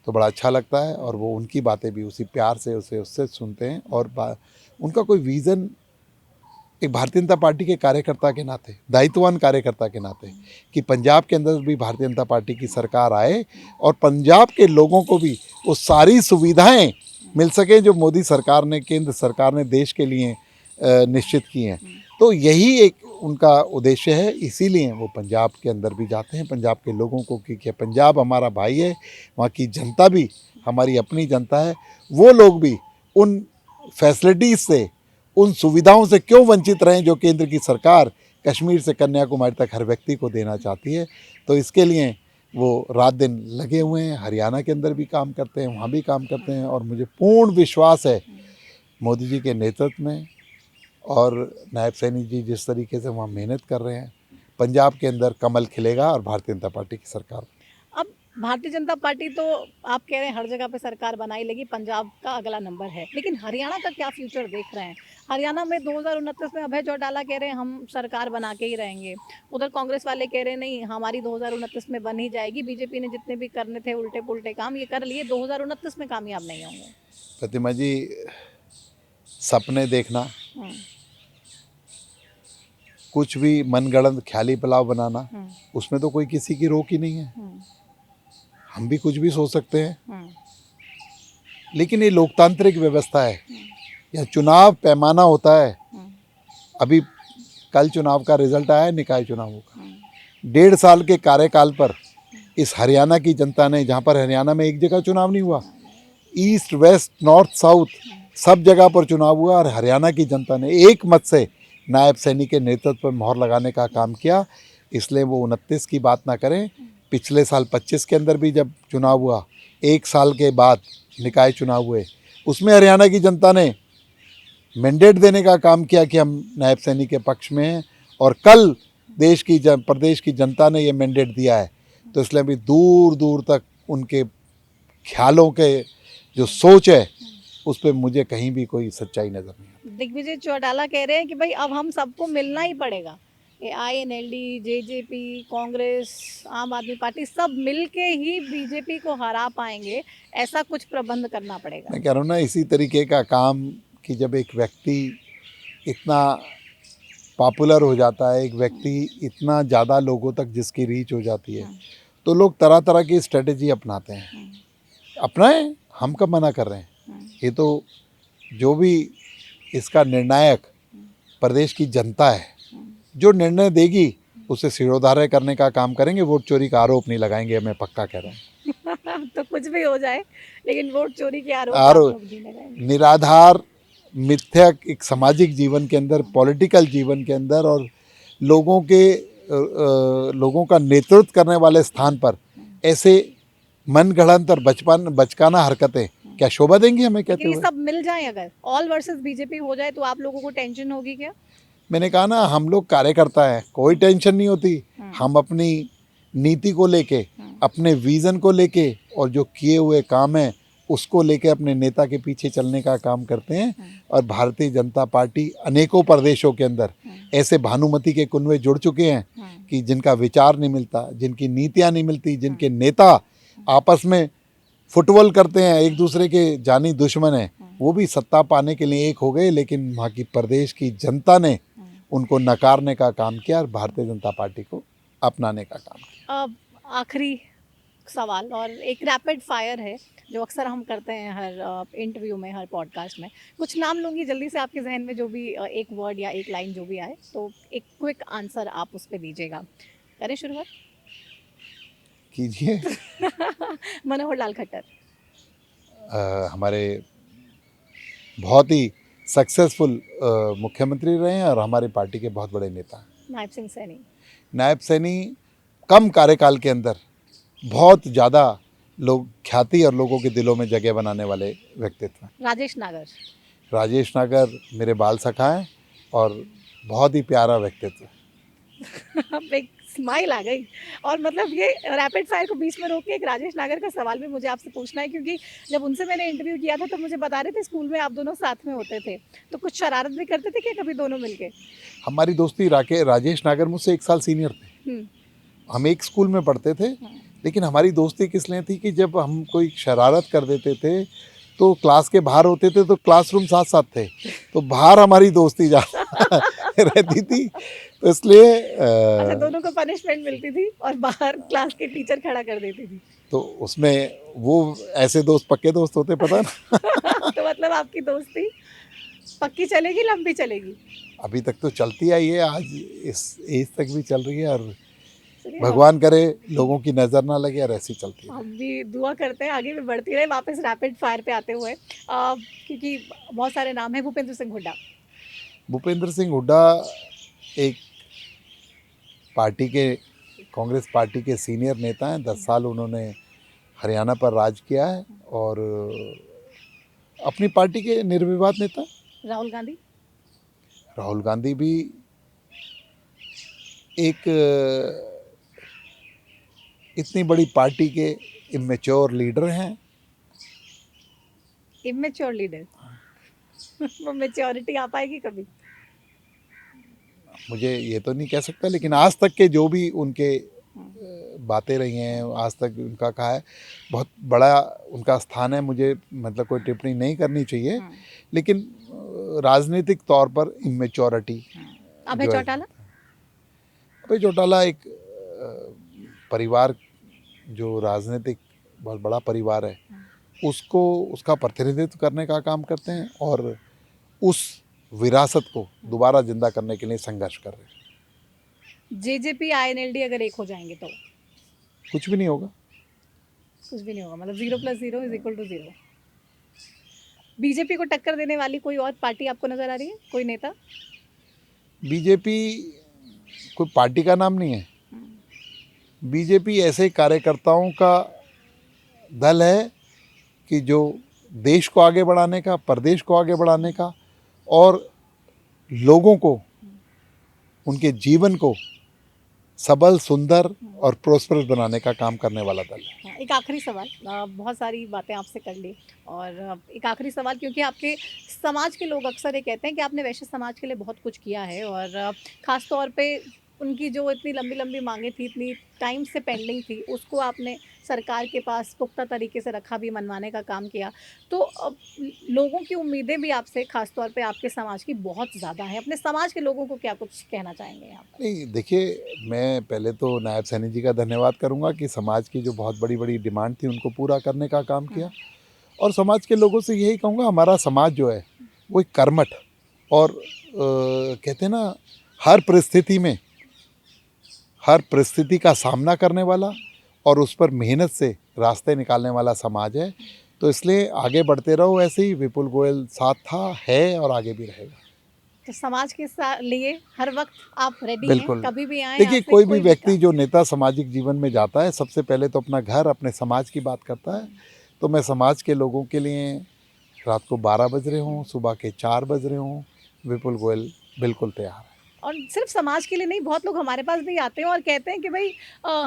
तो बड़ा अच्छा लगता है, और वो उनकी बातें भी उसी प्यार से उससे सुनते हैं। और उनका कोई विज़न एक भारतीय जनता पार्टी के कार्यकर्ता के नाते, दायित्ववान कार्यकर्ता के नाते, कि पंजाब के अंदर भी भारतीय जनता पार्टी की सरकार आए और पंजाब के लोगों को भी वो सारी सुविधाएं मिल सकें जो मोदी सरकार ने, केंद्र सरकार ने देश के लिए निश्चित की हैं। तो यही एक उनका उद्देश्य है। इसीलिए वो पंजाब के अंदर भी जाते हैं, पंजाब के लोगों को, क्योंकि पंजाब हमारा भाई है, वहाँ की जनता भी हमारी अपनी जनता है। वो लोग भी उन फैसिलिटीज़ से, उन सुविधाओं से क्यों वंचित रहें जो केंद्र की सरकार कश्मीर से कन्याकुमारी तक हर व्यक्ति को देना चाहती है। तो इसके लिए वो रात दिन लगे हुए हैं। हरियाणा के अंदर भी काम करते हैं, वहाँ भी काम करते हैं, और मुझे पूर्ण विश्वास है मोदी जी के नेतृत्व में, और नायब सैनी जी जिस तरीके से वहाँ मेहनत कर रहे हैं, पंजाब के अंदर कमल खिलेगा और भारतीय जनता पार्टी की सरकार। अब भारतीय जनता पार्टी तो आप कह रहे हैं हर जगह पे सरकार बनाई लेगी, पंजाब का अगला नंबर है, लेकिन हरियाणा का क्या फ्यूचर देख रहे हैं? हरियाणा में 2029 में अभय चौटाला कह रहे हैं हम सरकार बना के ही रहेंगे, उधर कांग्रेस वाले कह रहे हैं नहीं हमारी 2029 में बन ही जाएगी, बीजेपी ने जितने भी करने थे उल्टे पुल्टे काम ये कर लिए, 2029 में कामयाब नहीं होंगे। प्रतिमा जी, सपने देखना कुछ भी मनगढ़ंत ख्याली पुलाव बनाना, उसमें तो कोई किसी की रोक ही नहीं है। हम भी कुछ भी सोच सकते हैं, लेकिन ये लोकतांत्रिक व्यवस्था है, यह चुनाव पैमाना होता है। अभी कल चुनाव का रिजल्ट आया है, निकाय चुनावों का। 1.5 साल के कार्यकाल पर इस हरियाणा की जनता ने, जहाँ पर हरियाणा में एक जगह चुनाव नहीं हुआ, ईस्ट वेस्ट नॉर्थ साउथ सब जगह पर चुनाव हुआ, और हरियाणा की जनता ने एक मत से नायब सैनी के नेतृत्व पर मोहर लगाने का काम किया। इसलिए वो 29 की बात ना करें, पिछले साल 25 के अंदर भी जब चुनाव हुआ, 1 साल के बाद निकाय चुनाव हुए, उसमें हरियाणा की जनता ने मैंडेट देने का काम किया कि हम नायब सैनी के पक्ष में हैं, और कल प्रदेश की जनता ने ये मैंडेट दिया है। तो इसलिए अभी दूर दूर तक उनके ख्यालों के जो सोच है उस पर मुझे कहीं भी कोई सच्चाई नज़र नहीं आती। दिग्विजय चौटाला कह रहे हैं कि भाई अब हम सबको मिलना ही पड़ेगा, INLD, जेजेपी, कांग्रेस, आम आदमी पार्टी सब मिलके ही बीजेपी को हरा पाएंगे, ऐसा कुछ प्रबंध करना पड़ेगा। मैं कह रहा हूँ ना, इसी तरीके का काम कि जब एक व्यक्ति इतना पॉपुलर हो जाता है, एक व्यक्ति इतना ज़्यादा लोगों तक जिसकी रीच हो जाती है, तो लोग तरह तरह की स्ट्रेटजी अपनाते हैं। अपनाएं, हम कब मना कर रहे हैं। ये तो जो भी इसका निर्णायक प्रदेश की जनता है, जो निर्णय देगी उसे सिरोधार्य करने का काम करेंगे। वोट चोरी का आरोप नहीं लगाएंगे, मैं पक्का कह रहा हूँ। तो कुछ भी हो जाए, लेकिन वोट चोरी के आरोप आप लोग नहीं लगाएंगे। निराधार मिथ्या एक सामाजिक जीवन के अंदर, पॉलिटिकल जीवन के अंदर, और लोगों का नेतृत्व करने वाले स्थान पर ऐसे मनगढ़ंत और बचकाना हरकतें क्या शोभा देंगी हमें कहते हुए। सब मिल जाए, अगर ऑल वर्सेस बीजेपी हो जाए तो आप लोगों को टेंशन होगी क्या? मैंने कहा ना, हम लोग कार्यकर्ता हैं, कोई टेंशन नहीं होती। हम अपनी नीति को लेके, अपने विजन को लेके, और जो किए हुए काम हैं उसको लेके अपने नेता के पीछे चलने का काम करते हैं। और भारतीय जनता पार्टी अनेकों प्रदेशों के अंदर ऐसे भानुमति के कुनवे जुड़ चुके हैं कि जिनका विचार नहीं मिलता, जिनकी नीतियाँ नहीं मिलती, जिनके नेता आपस में फुटबॉल करते हैं, एक दूसरे के जानी दुश्मन हैं, वो भी सत्ता पाने के लिए एक हो गए। लेकिन वहाँ की प्रदेश की जनता ने उनको नकारने का काम किया और भारतीय जनता पार्टी को अपनाने का काम किया। अब आखिरी सवाल, और एक रैपिड फायर है जो अक्सर हम करते हैं हर इंटरव्यू में, हर पॉडकास्ट में। कुछ नाम लूँगी जल्दी से, आपके जहन में जो भी एक वर्ड या एक लाइन जो भी आए, तो एक क्विक आंसर आप उस पर दीजिएगा। करें शुरुआत? कीजिए। मनोहर लाल खट्टर। हमारे बहुत ही सक्सेसफुल मुख्यमंत्री रहे हैं और हमारी पार्टी के बहुत बड़े नेता हैं। नायब सिंह सैनी। नायब सैनी कम कार्यकाल के अंदर बहुत ज़्यादा लोग ख्याति और लोगों के दिलों में जगह बनाने वाले व्यक्तित्व हैं। राजेश नागर। राजेश नागर मेरे बाल सखा हैं और बहुत ही प्यारा व्यक्तित्व है। अब एक स्माइल आ गई। और मतलब ये रैपिड फायर को बीच में रोक के एक राजेश नागर का सवाल भी मुझे आपसे पूछना है, क्योंकि जब उनसे मैंने इंटरव्यू किया था तो मुझे बता रहे थे स्कूल में आप दोनों साथ में होते थे, तो कुछ शरारत भी करते थे क्या कभी दोनों मिलके? हमारी दोस्ती राजेश नागर मुझसे 1 साल सीनियर थे। हम एक स्कूल में पढ़ते थे, लेकिन हमारी दोस्ती किस लिए थी कि जब हम कोई शरारत कर देते थे तो क्लास के बाहर होते थे, तो क्लासरूम साथ साथ थे, तो बाहर हमारी दोस्ती रहती थी। तो इसलिए अच्छा, दोनों को पनिशमेंट मिलती थी और बाहर क्लास के टीचर खड़ा कर देती थी। तो उसमें वो ऐसे दोस्त पक्के दोस्त होते, पता ना। तो मतलब आपकी दोस्ती पक्की चलेगी, लंबी चलेगी? अभी तक तो चलती आई है, आज इस एज तक भी चल रही है, और भगवान करे लोगों की नज़र ना लगे और ऐसी चलती है। हम भी दुआ करते हैं आगे भी बढ़ती रहे। वापस रैपिड फायर पे आते हुए, क्योंकि बहुत सारे नाम हैं। भूपेंद्र सिंह हुड्डा। भूपेंद्र सिंह हुड्डा एक पार्टी के, कांग्रेस पार्टी के सीनियर नेता हैं। 10 साल उन्होंने हरियाणा पर राज किया है और अपनी पार्टी के निर्विवाद नेता। राहुल गांधी। राहुल गांधी भी एक इतनी बड़ी पार्टी के इमेच्योर लीडर हैं। Immature leader? वो मैच्योरिटी आ पाएगी कभी? मुझे ये तो नहीं कह सकता, लेकिन आज तक के जो भी उनके बातें रही हैं, आज तक उनका कहा है, बहुत बड़ा उनका स्थान है। मुझे मतलब कोई टिप्पणी नहीं करनी चाहिए, लेकिन राजनीतिक तौर पर इमेच्योरिटी। अभय चौटाला। भाई चौटाला एक परिवार, जो राजनीतिक बहुत बड़ा परिवार है, उसको उसका प्रतिनिधित्व करने का काम करते हैं और उस विरासत को दोबारा जिंदा करने के लिए संघर्ष कर रहे हैं। जेजेपी आईएनएलडी अगर एक हो जाएंगे तो कुछ भी नहीं होगा। कुछ भी नहीं होगा, मतलब 0+0=0। बीजेपी को टक्कर देने वाली कोई और पार्टी आपको नजर आ रही है, कोई नेता? बीजेपी कोई पार्टी का नाम नहीं है। बीजेपी ऐसे कार्यकर्ताओं का दल है कि जो देश को आगे बढ़ाने का, प्रदेश को आगे बढ़ाने का और लोगों को, उनके जीवन को सबल, सुंदर और प्रोस्परस बनाने का काम करने वाला दल है। हाँ, एक आखिरी सवाल, बहुत सारी बातें आपसे कर ली, और एक आखिरी सवाल, क्योंकि आपके समाज के लोग अक्सर ये कहते हैं कि आपने वैश्य समाज के लिए बहुत कुछ किया है, और ख़ास तौर पे उनकी जो इतनी लंबी लंबी मांगें थी, इतनी टाइम से पेंडिंग थी, उसको आपने सरकार के पास पुख्ता तरीके से रखा, भी मनवाने का काम किया। तो अब लोगों की उम्मीदें भी आपसे, ख़ास तौर पे आपके समाज की, बहुत ज़्यादा है। अपने समाज के लोगों को क्या कुछ कहना चाहेंगे यहाँ पर? नहीं, देखिए, मैं पहले तो नायब सैनी जी का धन्यवाद करूंगा कि समाज की जो बहुत बड़ी बड़ी डिमांड थी उनको पूरा करने का काम किया, और समाज के लोगों से यही कहूँगा, हमारा समाज जो है वो एक कर्मठ और कहते हैं ना, हर परिस्थिति का सामना करने वाला और उस पर मेहनत से रास्ते निकालने वाला समाज है। तो इसलिए आगे बढ़ते रहो ऐसे ही। विपुल गोयल साथ था, है और आगे भी रहेगा। तो समाज के लिए हर वक्त आप रेडी हैं, बिल्कुल। कभी भी आएं? देखिए, आपसे कोई भी व्यक्ति काम। जो नेता सामाजिक जीवन में जाता है, सबसे पहले तो अपना घर, अपने समाज की बात करता है। तो मैं समाज के लोगों के लिए, रात को 12 बज रहे हों, सुबह के 4 बज रहे हों, विपुल गोयल बिल्कुल तैयार है। और सिर्फ समाज के लिए नहीं, बहुत लोग हमारे पास भी आते हैं और कहते हैं कि भाई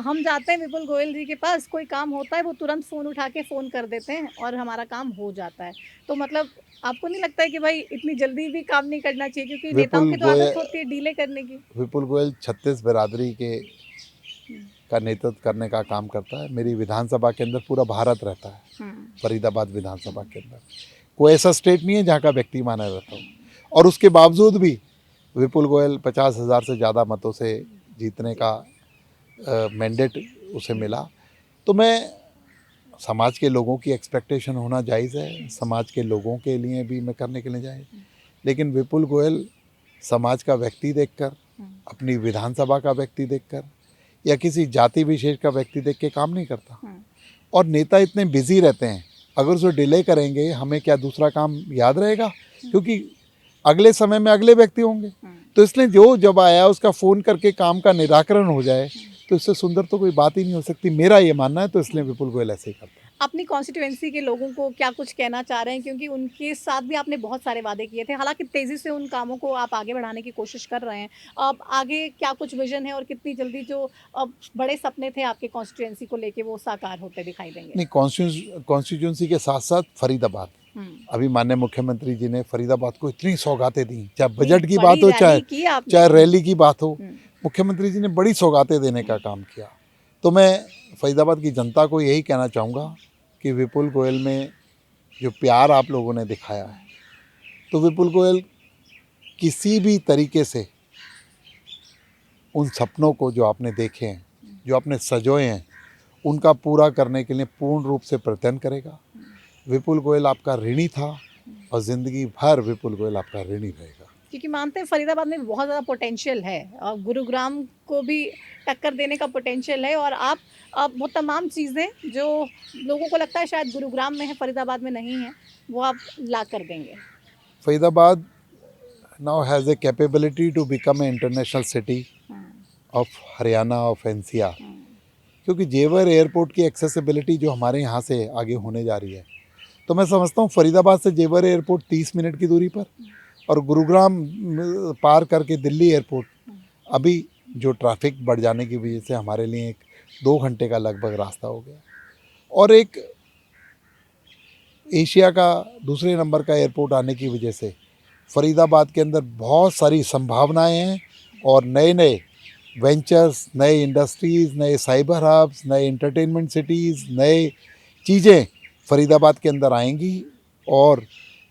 हम जाते हैं विपुल गोयल जी के पास, कोई काम होता है वो तुरंत फ़ोन उठा के फ़ोन कर देते हैं और हमारा काम हो जाता है। तो मतलब आपको नहीं लगता है कि भाई इतनी जल्दी भी काम नहीं करना चाहिए, क्योंकि नेताओं की तो आदत होती है डीले करने की? विपुल गोयल 36 बिरादरी के का नेतृत्व करने का काम करता है। मेरी विधानसभा के अंदर पूरा भारत रहता है, फरीदाबाद विधानसभा के अंदर कोई ऐसा स्टेट नहीं है जहाँ का व्यक्ति माना रहता हूँ, और उसके बावजूद भी विपुल गोयल 50,000 से ज़्यादा मतों से जीतने का मैंडेट उसे मिला। तो मैं, समाज के लोगों की एक्सपेक्टेशन होना जायज़ है, समाज के लोगों के लिए भी मैं करने के लिए जायज़, लेकिन विपुल गोयल समाज का व्यक्ति देखकर, अपनी विधानसभा का व्यक्ति देखकर या किसी जाति विशेष का व्यक्ति देख के काम नहीं करता। और नेता इतने बिजी रहते हैं, अगर उसे डिले करेंगे, हमें क्या दूसरा काम याद रहेगा? क्योंकि अगले समय में अगले व्यक्ति होंगे। तो इसलिए जो जब आया उसका फ़ोन करके काम का निराकरण हो जाए, तो इससे सुंदर तो कोई बात ही नहीं हो सकती, मेरा ये मानना है। तो इसलिए विपुल गोयल ऐसे ही करता है। अपनी कॉन्स्टिट्यूएंसी के लोगों को क्या कुछ कहना चाह रहे हैं, क्योंकि उनके साथ भी आपने बहुत सारे वादे किए थे, हालांकि तेज़ी से उन कामों को आप आगे बढ़ाने की कोशिश कर रहे हैं। अब आगे क्या कुछ विजन है और कितनी जल्दी जो अब बड़े सपने थे आपके कॉन्स्टिट्यूएंसी को लेके वो साकार होते दिखाई देंगे? नहीं, कॉन्स्टिट्यूंसी के साथ साथ फरीदाबाद, अभी माननीय मुख्यमंत्री जी ने फरीदाबाद को इतनी सौगातें दी, चाहे बजट की बात हो, चाहे रैली की बात हो, मुख्यमंत्री जी ने बड़ी सौगातें देने का काम किया। तो मैं फरीदाबाद की जनता को यही कहना चाहूँगा कि विपुल गोयल में जो प्यार आप लोगों ने दिखाया है, तो विपुल गोयल किसी भी तरीके से उन सपनों को जो आपने देखे हैं, जो आपने सजोए हैं, उनका पूरा करने के लिए पूर्ण रूप से प्रयत्न करेगा। विपुल गोयल आपका ऋणी था और ज़िंदगी भर विपुल गोयल आपका ऋणी रहेगा, क्योंकि मानते हैं फरीदाबाद में बहुत ज़्यादा पोटेंशियल है और गुरुग्राम को भी टक्कर देने का पोटेंशियल है, और आप अब वो तमाम चीज़ें जो लोगों को लगता है शायद गुरुग्राम में है, फरीदाबाद में नहीं है, वो आप ला कर देंगे। Faridabad now has a capability to become an international city of Haryana, of NCR, क्योंकि जेवर एयरपोर्ट की एक्सेसिबिलिटी जो हमारे यहाँ से आगे होने जा रही है, तो मैं समझता हूँ फरीदाबाद से जेवर एयरपोर्ट 30 मिनट की दूरी पर, और गुरुग्राम पार करके दिल्ली एयरपोर्ट, अभी जो ट्रैफिक बढ़ जाने की वजह से हमारे लिए 2 घंटे का लगभग रास्ता हो गया, और एक एशिया का दूसरे नंबर का एयरपोर्ट आने की वजह से फरीदाबाद के अंदर बहुत सारी संभावनाएं हैं, और नए नए वेंचर्स, नए इंडस्ट्रीज़, नए साइबर हब्स, नए एंटरटेनमेंट सिटीज़, नए चीज़ें फरीदाबाद के अंदर आएंगी। और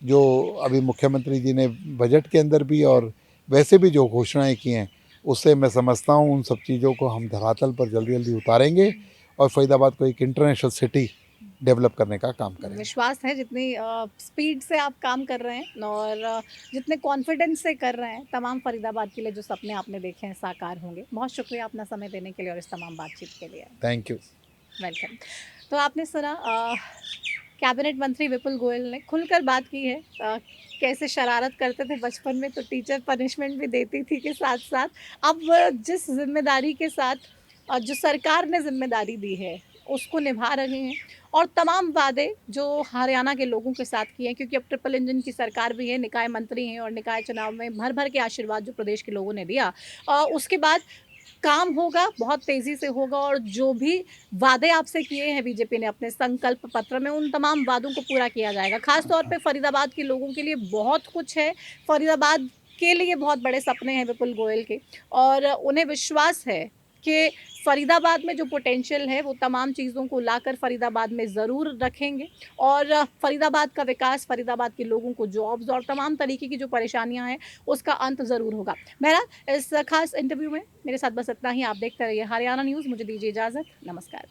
जो अभी मुख्यमंत्री जी ने बजट के अंदर भी और वैसे भी जो घोषणाएं की हैं, उससे मैं समझता हूँ उन सब चीज़ों को हम धरातल पर जल्दी जल्दी उतारेंगे और फरीदाबाद को एक इंटरनेशनल सिटी डेवलप करने का काम करेंगे। विश्वास है जितनी स्पीड से आप काम कर रहे हैं और जितने कॉन्फिडेंस से कर रहे हैं, तमाम फरीदाबाद के लिए जो सपने आपने देखे हैं साकार होंगे। बहुत शुक्रिया अपना समय देने के लिए और इस तमाम बातचीत के लिए। Thank you. वेलकम। तो आपने सुना कैबिनेट मंत्री विपुल गोयल ने खुलकर बात की है। कैसे शरारत करते थे बचपन में तो टीचर पनिशमेंट भी देती थी के साथ साथ अब जिस जिम्मेदारी के साथ जो सरकार ने जिम्मेदारी दी है उसको निभा रहे हैं और तमाम वादे जो हरियाणा के लोगों के साथ किए हैं, क्योंकि अब ट्रिपल इंजन की सरकार भी है, निकाय मंत्री हैं और निकाय चुनाव में भर भर के आशीर्वाद जो प्रदेश के लोगों ने दिया, उसके बाद काम होगा, बहुत तेज़ी से होगा और जो भी वादे आपसे किए हैं बीजेपी ने अपने संकल्प पत्र में, उन तमाम वादों को पूरा किया जाएगा। ख़ास तौर पे फरीदाबाद के लोगों के लिए बहुत कुछ है, फरीदाबाद के लिए बहुत बड़े सपने हैं विपुल गोयल के और उन्हें विश्वास है कि फरीदाबाद में जो पोटेंशियल है, वो तमाम चीज़ों को लाकर फरीदाबाद में ज़रूर रखेंगे और फरीदाबाद का विकास, फरीदाबाद के लोगों को जॉब्स और तमाम तरीके की जो परेशानियाँ हैं, उसका अंत ज़रूर होगा। बहरहाल इस खास इंटरव्यू में मेरे साथ बस इतना ही। आप देखते रहिए हरियाणा न्यूज़। मुझे दीजिए इजाज़त। नमस्कार।